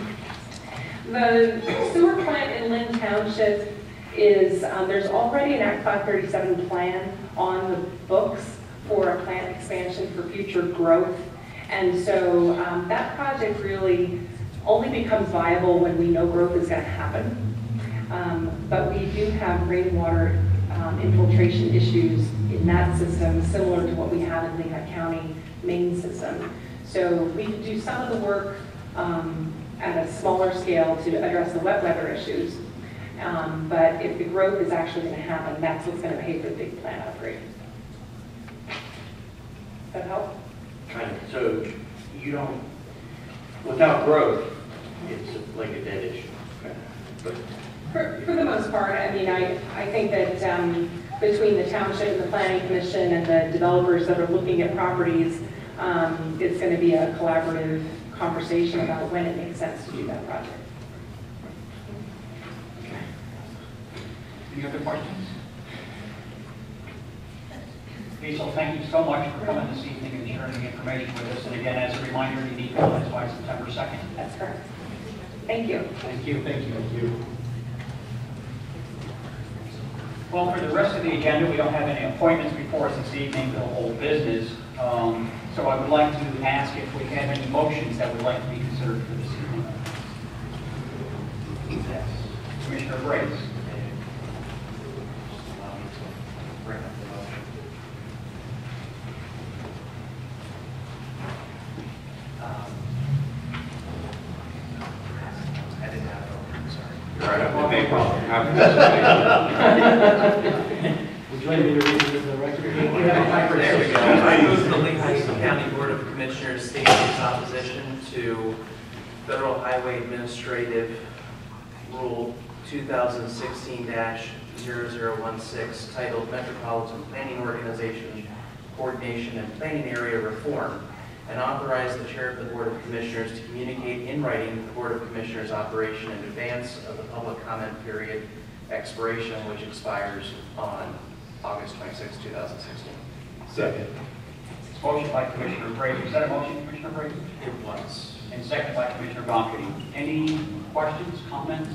The sewer plant in Lynn Township is, there's already an Act 537 plan on the books for a plant expansion for future growth. And so that project really only becomes viable when we know growth is going to happen. But we do have rainwater infiltration issues in that system, similar to what we have in Lehigh County main system. So we can do some of the work at a smaller scale to address the wet weather issues. But if the growth is actually going to happen, that's what's going to pay for the big plant upgrade. Does that help? Kind of. So you don't, without growth, it's like a dead issue. But For the most part, I mean, I think that between the township and the planning commission and the developers that are looking at properties, it's going to be a collaborative conversation about when it makes sense to do that project. Any other questions? Okay, so thank you so much for coming this evening and sharing the information with us. And again, as a reminder, you need to know that's by September 2nd. That's correct. Thank you. Thank you. Thank you. Thank you. Well, for the rest of the agenda, we don't have any appointments before us this evening, no old business. So I would like to ask if we have any motions that would like to be considered for this evening. Yes. Commissioner Briggs. Okay, problem. Would you like me to read it in the record? There we go. I move the Lehigh County Board of Commissioners state its opposition to Federal Highway Administrative Rule 2016-0016 titled Metropolitan Planning Organization Coordination and Planning Area Reform, and authorize the chair of the Board of Commissioners to communicate in writing the Board of Commissioners operation in advance of the public comment period expiration, which expires on August 26, 2016. Second. Motion by Commissioner Brady. Is that a motion, Commissioner Brady? It was. And second by Commissioner Bonke. Any questions, comments?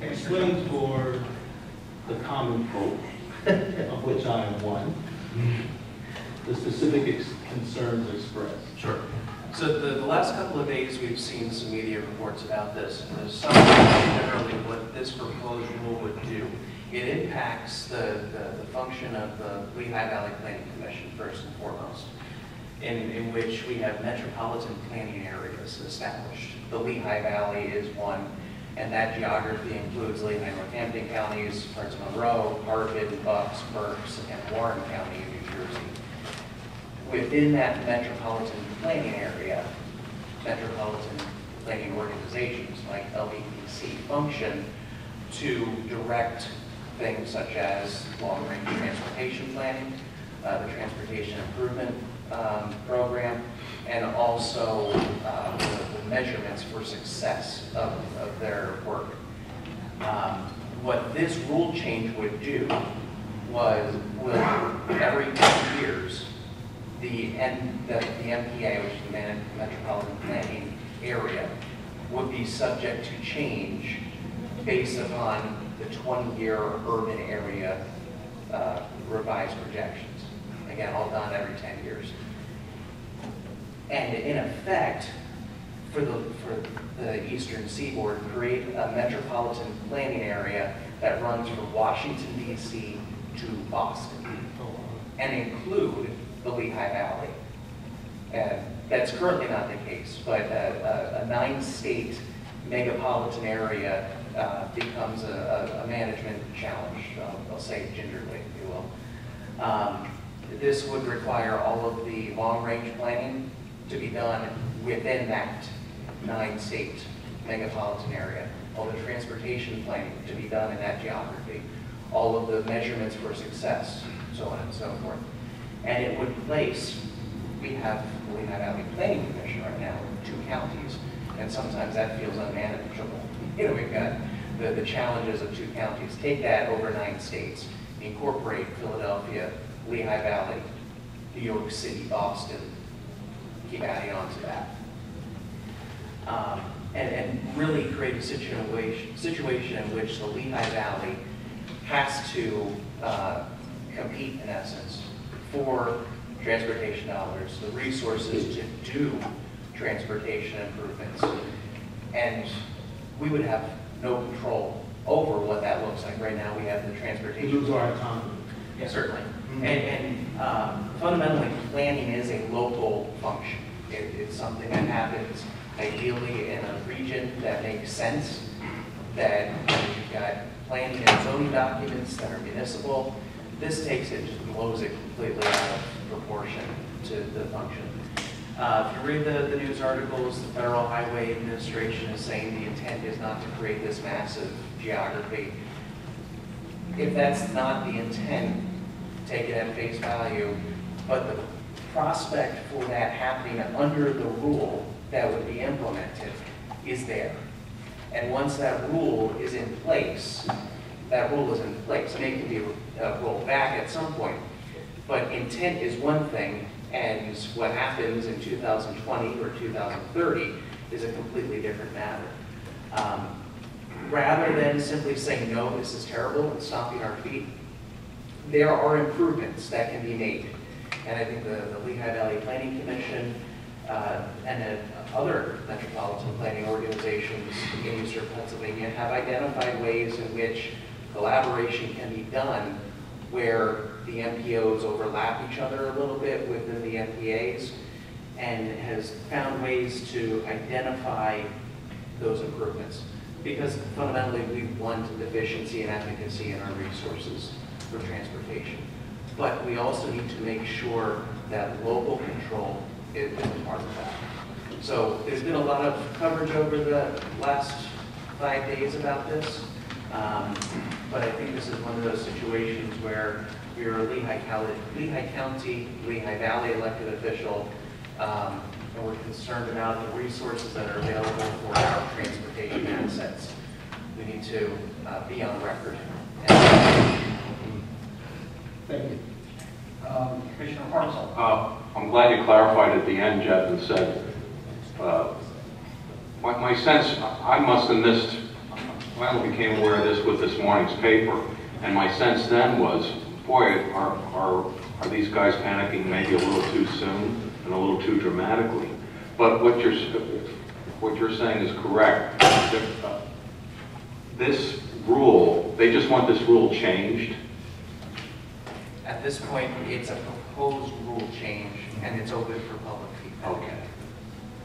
Explain for the common folk, of which I am one, the specific concerns expressed. Sure. So the last couple of days, we've seen some media reports about this. And there's some generally what this proposed rule would do. It impacts the function of the Lehigh Valley Planning Commission, first and foremost, in which we have metropolitan planning areas established. The Lehigh Valley is one, and that geography includes Lehigh, Northampton counties, parts of Monroe, Harbin, Bucks, Berks, and Warren County in New Jersey. Within that metropolitan planning area, metropolitan planning organizations like LVEDC function to direct things such as long-range transportation planning, the transportation improvement program, and also the measurements for success of their work. What this rule change would do was, every 10 years, the MPA, which is the Metropolitan Planning Area, would be subject to change based upon the 20-year urban area revised projections. Again, all done every 10 years. And in effect, for the eastern seaboard, create a metropolitan planning area that runs from Washington, D.C. to Boston, and include the Lehigh Valley. And that's currently not the case, but a 9-state megapolitan area becomes a management challenge, I'll say gingerly, if you will. This would require all of the long-range planning to be done within that 9-state megapolitan area, all the transportation planning to be done in that geography, all of the measurements for success, so on and so forth. And it would place, we have the Lehigh Valley Planning Commission right now, 2 counties, and sometimes that feels unmanageable. You know, we've got the challenges of 2 counties. Take that over 9 states, incorporate Philadelphia, Lehigh Valley, New York City, Boston, keep adding on to that. And really create a situation in which the Lehigh Valley has to compete, in essence, for transportation dollars, the resources to do transportation improvements. And we would have no control over what that looks like. Right now, we have the transportation. We lose our autonomy. Yeah, certainly. And fundamentally, planning is a local function. It's something that happens ideally in a region that makes sense, that you've got planning and zoning documents that are municipal. This takes it, just blows it completely out of proportion to the function. If you read the news articles, the Federal Highway Administration is saying the intent is not to create this massive geography. If that's not the intent, take it at face value, but the prospect for that happening under the rule that would be implemented is there. And once that rule is in place, that rule is in place. And it can be rolled back at some point. But intent is one thing, and what happens in 2020 or 2030 is a completely different matter. Rather than simply saying, no, this is terrible, and stomping our feet, there are improvements that can be made. And I think the Lehigh Valley Planning Commission and other metropolitan planning organizations in eastern Pennsylvania have identified ways in which collaboration can be done where the MPOs overlap each other a little bit within the MPAs, and has found ways to identify those improvements. Because fundamentally, we want efficiency and efficacy in our resources for transportation. But we also need to make sure that local control is part of that. So there's been a lot of coverage over the last 5 days about this. But I think this is one of those situations where you're a Lehigh County, Lehigh Valley elected official, and we're concerned about the resources that are available for our transportation assets. We need to be on record. Thank you. Commissioner Hartzell. I'm glad you clarified at the end, Jeff, and said, my sense, I must have missed, I only became aware of this with this morning's paper, and my sense then was, boy, are these guys panicking maybe a little too soon and a little too dramatically? But what you're saying is correct. This rule, they just want this rule changed? At this point, it's a proposed rule change, and it's open for public feedback. Okay.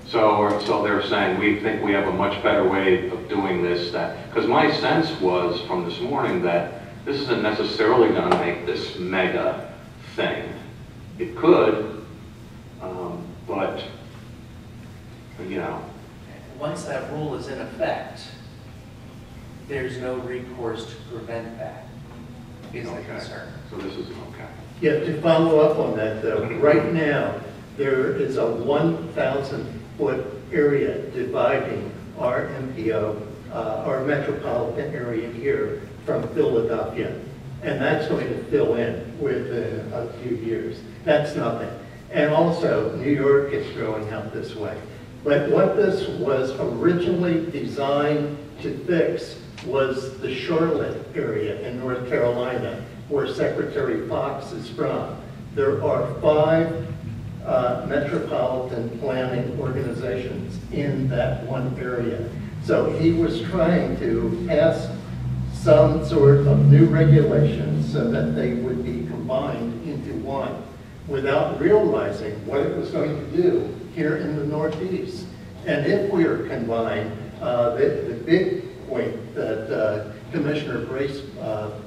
So they're saying, we think we have a much better way of doing this, because my sense was from this morning that this isn't necessarily going to make this mega thing. It could, but, you know. Once that rule is in effect, there's no recourse to prevent that, is the concern. So this is okay. Yeah, to follow up on that though, right now, there is a 1,000-foot area dividing our MPO, our metropolitan area here from Philadelphia. And that's going to fill in within a few years. That's nothing. And also, New York is growing out this way. But what this was originally designed to fix was the Charlotte area in North Carolina, where Secretary Fox is from. There are 5 metropolitan planning organizations in that one area. So he was trying to pass some sort of new regulations so that they would be combined into one without realizing what it was going to do here in the Northeast. And if we are combined, the big point that Commissioner Brace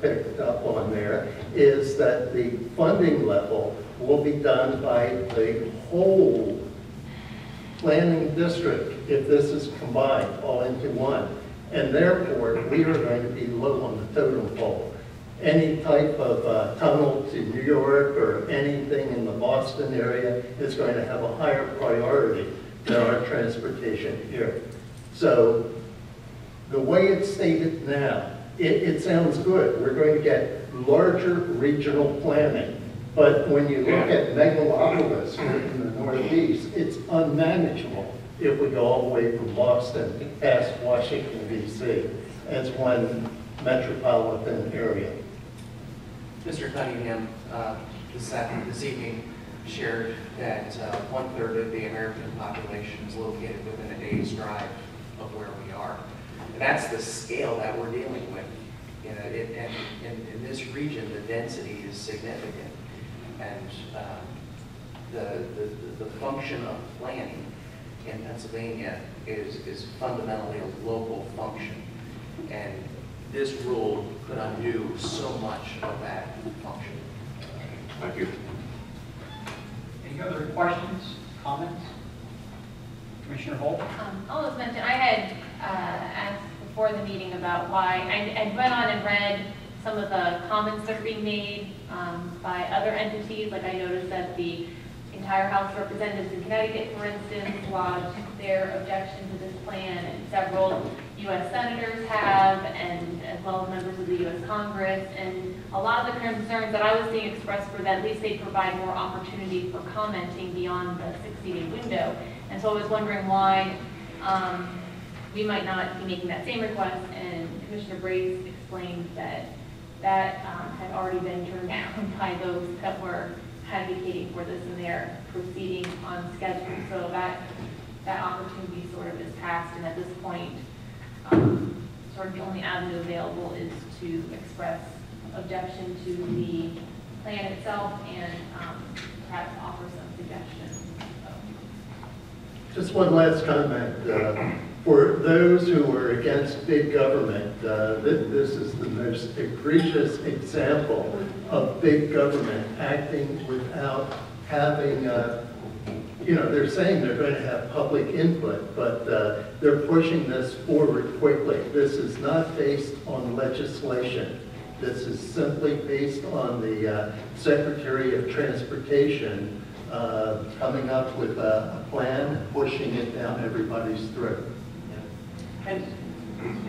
picked up on there is that the funding level will be done by the whole planning district if this is combined all into one. And therefore, we are going to be low on the totem pole. Any type of tunnel to New York or anything in the Boston area is going to have a higher priority than our transportation here. So the way it's stated now, it sounds good. We're going to get larger regional planning. But when you look at megalopolis in the Northeast, it's unmanageable if we go all the way from Boston past Washington, D.C. as one metropolitan area. Mr. Cunningham, this evening shared that 1/3 of the American population is located within a day's drive of where we are. And that's the scale that we're dealing with. You know, in this region, the density is significant. And the function of planning in Pennsylvania is fundamentally a local function. And this rule could undo so much of that function. Thank you. Any other questions, comments? Commissioner Holt? I'll just mention, I had asked before the meeting about why, I went on and read some of the comments that are being made by other entities. Like I noticed that the entire House of Representatives in Connecticut, for instance, lodged their objection to this plan, and several U.S. senators have, and as well as members of the U.S. Congress. And a lot of the concerns that I was seeing expressed were that at least they provide more opportunity for commenting beyond the 60-day window. And so I was wondering why we might not be making that same request, and Commissioner Brace explained that had already been turned down by those that were advocating for this, and they're proceeding on schedule. So that opportunity sort of is passed, and at this point, sort of the only avenue available is to express objection to the plan itself and perhaps offer some suggestions. Just one last comment. For those who are against big government, this is the most egregious example of big government acting without having, they're saying they're going to have public input, but they're pushing this forward quickly. This is not based on legislation. This is simply based on the Secretary of Transportation coming up with a plan and pushing it down everybody's throat. And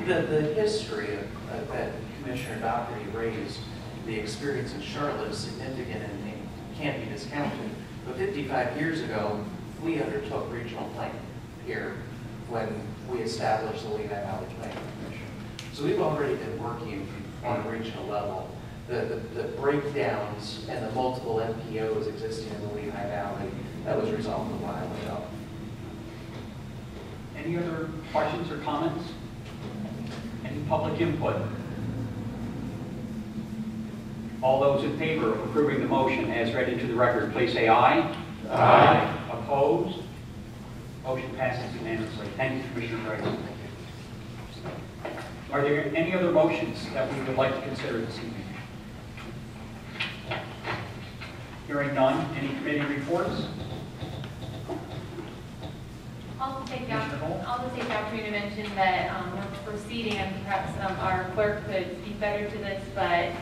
the history of that Commissioner Doherty raised, the experience in Charlotte is significant and can't be discounted. But 55 years ago, we undertook regional planning here when we established the Lehigh Valley Planning Commission. So we've already been working on a regional level. The breakdowns and the multiple MPOs existing in the Lehigh Valley, that was resolved a while ago. Any other questions or comments? Any public input? All those in favor of approving the motion as read into the record, please say aye. Aye. Opposed? Motion passes unanimously. Thank you, Commissioner Brace. Are there any other motions that we would like to consider this evening? Hearing none. Any committee reports? I'll just take the opportunity to mention that we're proceeding, and perhaps our clerk could speak better to this, but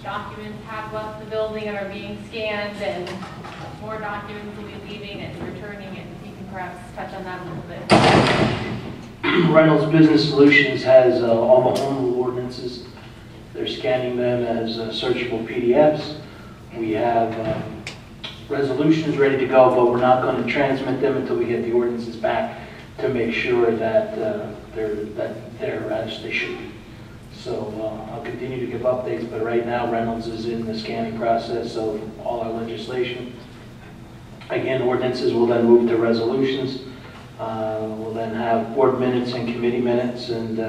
documents have left the building and are being scanned, and more documents will be leaving and returning, and you can perhaps touch on that a little bit. Reynolds Business Solutions has all the home rule ordinances. They're scanning them as searchable PDFs. We have resolutions ready to go, but we're not going to transmit them until we get the ordinances back to make sure that they're as they should be. So I'll continue to give updates, but right now Reynolds is in the scanning process of all our legislation. Again, ordinances will then move to resolutions. We'll then have board minutes and committee minutes, and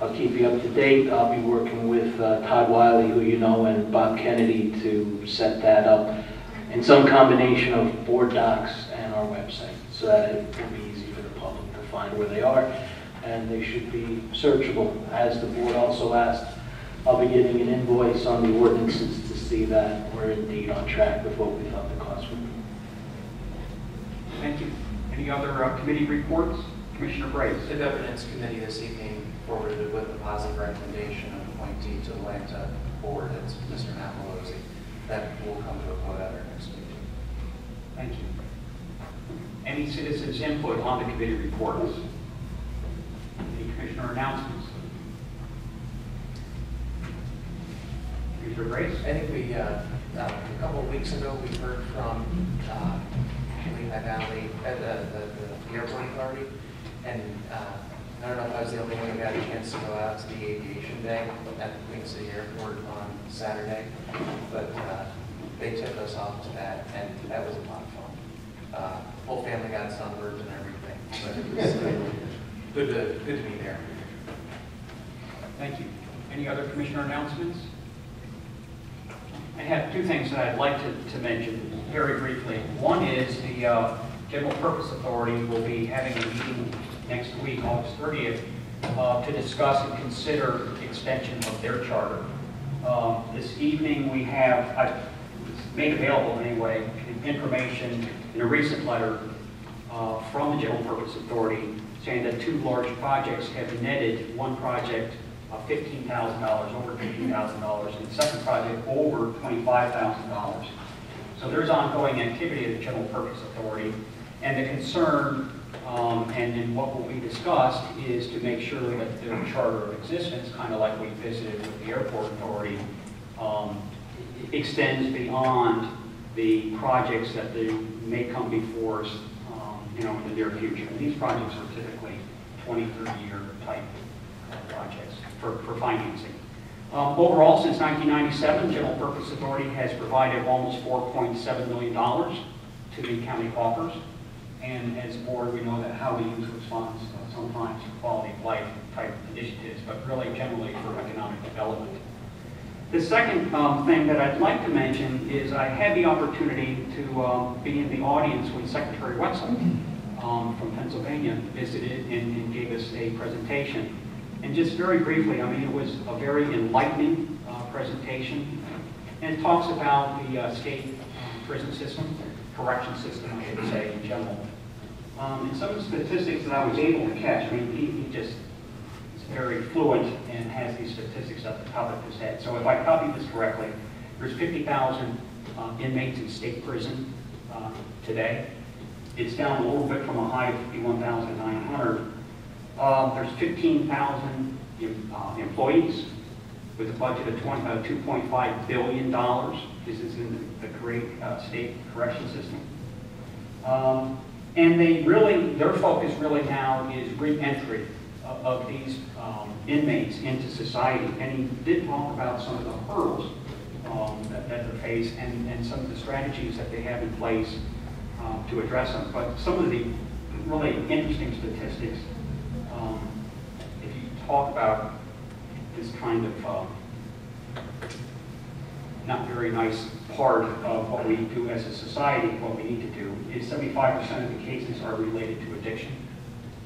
I'll keep you up to date. I'll be working with Todd Wiley, who you know, and Bob Kennedy to set that up in some combination of board docs and our website, so that it will be easy for the public to find where they are, and they should be searchable. As the board also asked, I'll be getting an invoice on the ordinances to see that we're indeed on track with what we thought the cost would be. Thank you. Any other committee reports? Commissioner Brace. The Governance Committee this evening forwarded with a positive recommendation of appointee to the Atlanta Board. It's Mr. Napolozzi. That will come to a vote at our next meeting. Thank you. Any citizens' input on the committee reports? Any commissioner announcements? Commissioner Brace? I think we, a couple of weeks ago, we heard from Lehigh Valley at the airport authority, and I don't know if I was the only one who got a chance to go out to the Aviation Day at the Queen City Airport on Saturday, but they took us off to that, and that was a lot of fun. Whole family got sunburned and everything, but it was good to be there. Thank you. Any other commissioner announcements? I have two things that I'd like to mention very briefly. One is the General Purpose Authority will be having a meeting next week, August 30th, to discuss and consider extension of their charter. This evening we have, I've made available anyway, information in a recent letter from the General Purpose Authority saying that two large projects have netted, one project $15,000, over $15,000, and the second project over $25,000. So there's ongoing activity at the General Purpose Authority, and the concern and then what will be discussed is to make sure that their charter of existence, kind of like we visited with the Airport Authority, extends beyond the projects that they may come before us in the near future. And these projects are typically 20, 30-year type projects for financing. Overall, since 1997, General Purpose Authority has provided almost $4.7 million to the county coffers. And as a board, we know that how we use response sometimes for quality of life type initiatives, but really generally for economic development. The second thing that I'd like to mention is I had the opportunity to be in the audience when Secretary Wetzel from Pennsylvania visited and gave us a presentation. And just very briefly, I mean, it was a very enlightening presentation. And it talks about the state prison system, correction system, I should say, in general. And some of the statistics that I was able to catch, I mean, he just is very fluent and has these statistics at the top of his head. So if I copied this correctly, there's 50,000 inmates in state prison today. It's down a little bit from a high of 51,900. There's 15,000 employees with a budget of $2.5 billion. This is in the great state correction system. And their focus really now is re-entry of these inmates into society. And he did talk about some of the hurdles that they face and some of the strategies that they have in place to address them. But some of the really interesting statistics, if you talk about this kind of not very nice part of what we do as a society, what we need to do, is 75% of the cases are related to addiction.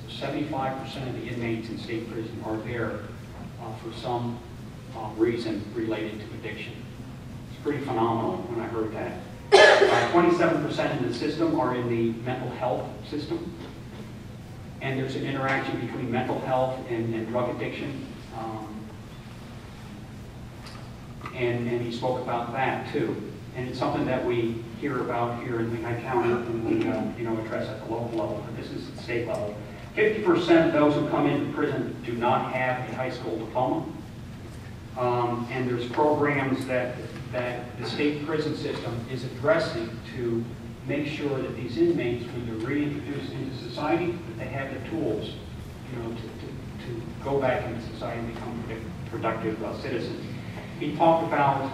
So 75% of the inmates in state prison are there for some reason related to addiction. It's pretty phenomenal when I heard that. 27% in the system are in the mental health system. And there's an interaction between mental health and drug addiction. And he spoke about that too. And it's something that we hear about here in Lehigh County and we address at the local level, but this is at the state level. 50% of those who come into prison do not have a high school diploma. And there's programs that the state prison system is addressing to make sure that these inmates, when they're reintroduced into society, that they have the tools, to go back into society and become productive citizens. He talked about,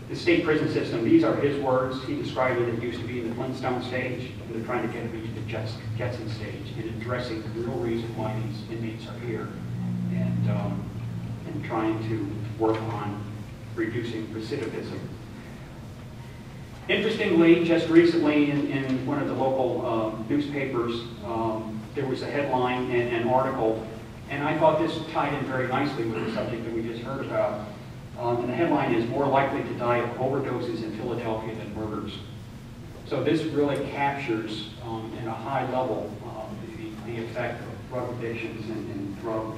the state prison system, these are his words. He described it used to be in the Flintstone stage, and they're trying to get it to the Jetson stage, and addressing the real reason why these inmates are here, and trying to work on reducing recidivism. Interestingly, just recently in one of the local newspapers, there was a headline and an article, and I thought this tied in very nicely with the subject that we just heard about. And the headline is, "More likely to die of overdoses in Philadelphia than murders." So this really captures, in a high level, the effect of drug addictions and drug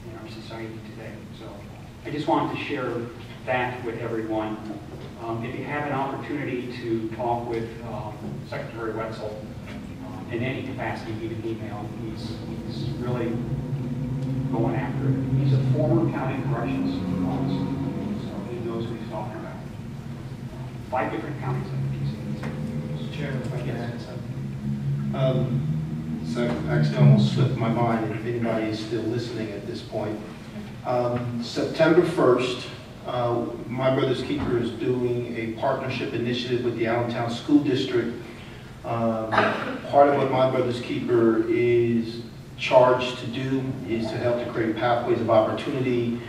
in our society today. So I just wanted to share that with everyone. If you have an opportunity to talk with Secretary Wetzel in any capacity, even email, he's really going after it. He's a former county corrections officer, so he knows what he's talking about. 5 different counties, I think he's in. Mr. Chairman, if I can add something. So actually almost slipped my mind if anybody is still listening at this point. September 1st, My Brother's Keeper is doing a partnership initiative with the Allentown School District. Part of what My Brother's Keeper is charged to do is to help to create pathways of opportunity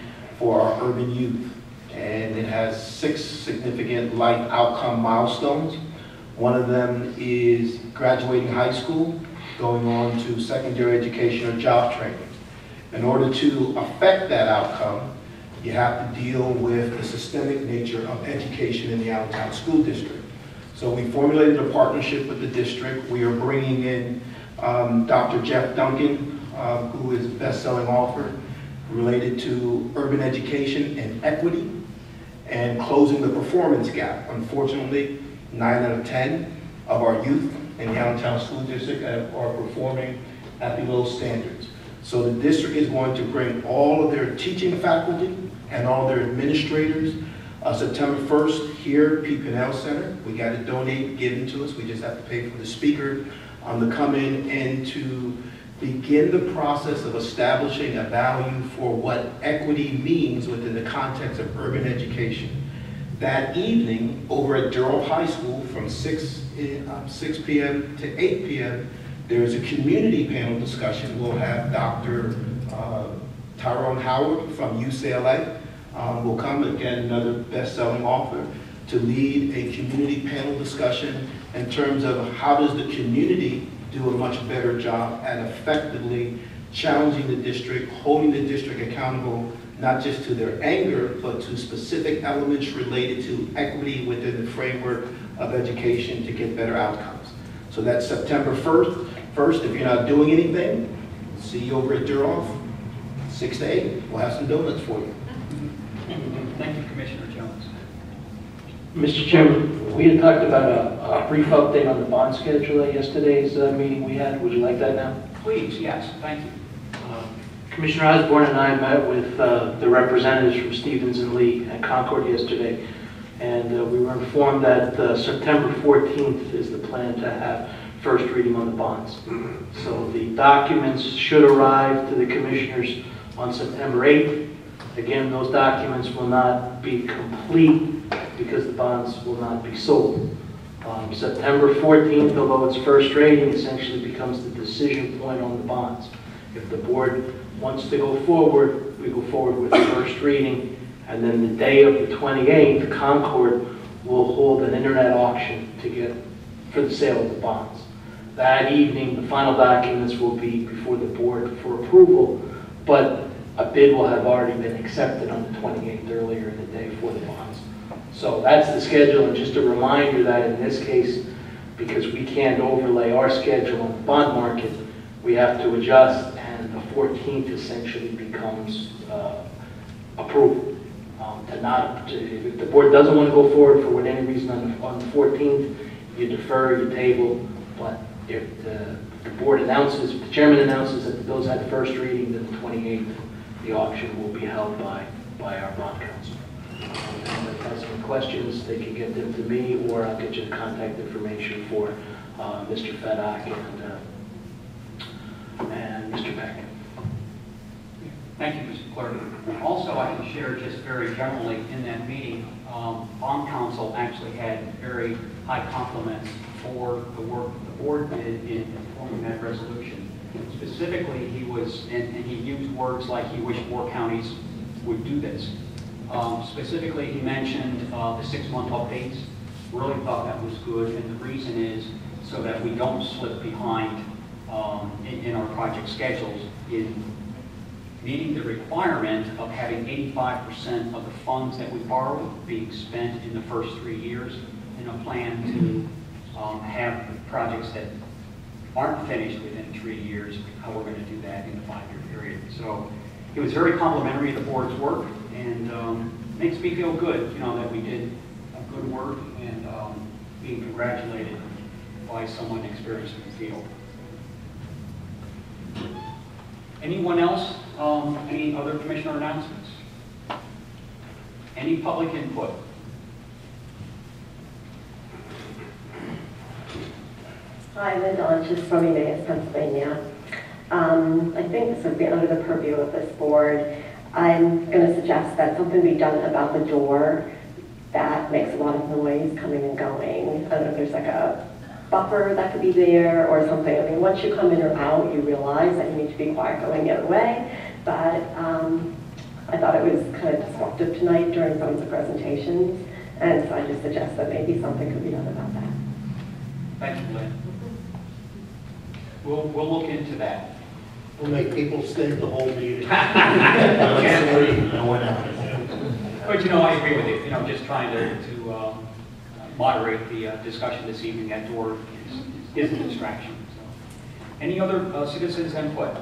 for our urban youth. And it has 6 significant life outcome milestones. One of them is graduating high school, going on to secondary education or job training. In order to affect that outcome, you have to deal with the systemic nature of education in the Allentown School District. So we formulated a partnership with the district. We are bringing in Dr. Jeff Duncan, who is a best-selling author related to urban education and equity and closing the performance gap. Unfortunately, 9 out of 10 of our youth in the Allentown School District are performing at below standards. So the district is going to bring all of their teaching faculty and all their administrators September 1st here at P&L Center. We got to donate, given to us. We just have to pay for the speaker to come in and to begin the process of establishing a value for what equity means within the context of urban education. That evening, over at Durham High School from 6 p.m. to 8 p.m., there is a community panel discussion. We'll have Dr. Tyrone Howard from UCLA will come, again, another best-selling author, to lead a community panel discussion in terms of how does the community do a much better job at effectively challenging the district, holding the district accountable, not just to their anger, but to specific elements related to equity within the framework of education to get better outcomes. So that's September 1st. If you're not doing anything, see you over at Durham, 6 to 8. We'll have some donuts for you. Thank you, Commissioner Jones. Mr. Chairman, we had talked about a brief update on the bond schedule at yesterday's meeting we had. Would you like that now? Please, yes, thank you. Commissioner Osborne and I met with the representatives from Stevens and Lee at Concord yesterday, and we were informed that September 14th is the plan to have first reading on the bonds. So the documents should arrive to the commissioners on September 8th. Again, those documents will not be complete because the bonds will not be sold. September 14th, although it's first reading, essentially becomes the decision point on the bonds. If the board wants to go forward, we go forward with the first reading, and then the day of the 28th, Concord will hold an internet auction for the sale of the bonds. That evening, the final documents will be before the board for approval, but a bid will have already been accepted on the 28th earlier in the day for the bonds. So that's the schedule, and just a reminder that in this case, because we can't overlay our schedule on the bond market, we have to adjust, and the 14th essentially becomes approval. If the board doesn't want to go forward for whatever reason on the 14th, you defer, you table, but if the board announces, if the chairman announces that the bill's had first reading, then the 28th, the auction will be held by our bond counsel. If anyone has any questions, they can get them to me, or I'll get you the contact information for Mr. Fedock and Mr. Peck. Thank you, Mr. Clerk. Also, I can share just very generally in that meeting, bond counsel actually had very high compliments for the work the board did in forming that resolution. Specifically, he was, and he used words like he wished more counties would do this. Specifically, he mentioned the 6-month updates. Really thought that was good, and the reason is so that we don't slip behind in our project schedules in meeting the requirement of having 85% of the funds that we borrow being spent in the first 3 years, and a plan to have projects that aren't finished within 3 years, how we're going to do that in a 5-year period. So it was very complimentary of the board's work, and makes me feel good, you know, that we did a good work and being congratulated by someone experienced in the field. Anyone else? Any other commissioner announcements? Any public input? Hi, Linda Donches from Emmaus, Pennsylvania. I think this would be under the purview of this board. I'm going to suggest that something be done about the door that makes a lot of noise coming and going. I don't know if there's like a buffer that could be there or something. I mean, once you come in or out, you realize that you need to be quiet going the other way. But I thought it was kind of disruptive tonight during some of the presentations. And so I just suggest that maybe something could be done about that. Thank you, Lynn. We'll look into that. We'll make people stay the whole meeting. But you know, I agree with you. You know, just trying to moderate the discussion this evening. That door is a distraction. So. Any other citizens input?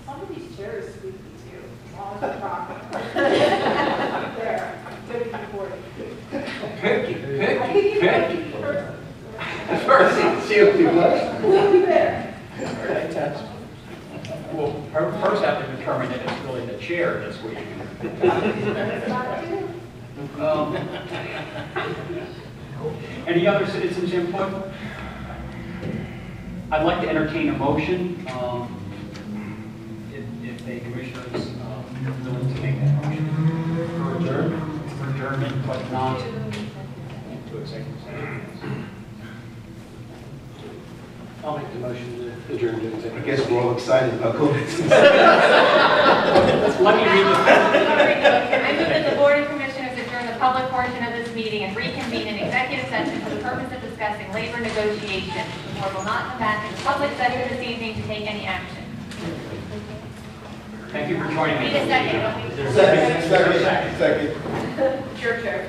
Some of these chairs squeaky too, as long as they're talking. There, 50-40. Picky. First, see if you what? There. Well, first I have to determine that it's really the chair that's squeaking. Any other citizens input? I'd like to entertain a motion, if the commissioner is willing to make that motion. For adjournment, but not to executive session. I'll make the motion to adjourn to executive. I guess we're all excited about going. Let me read the. I move that the Board of Commissioners adjourn the public portion of this meeting and reconvene in executive session for the purpose of discussing labor negotiations. The board will not come back into public session this evening to take any action. Thank you for joining me. Need a second. Second. It's your turn.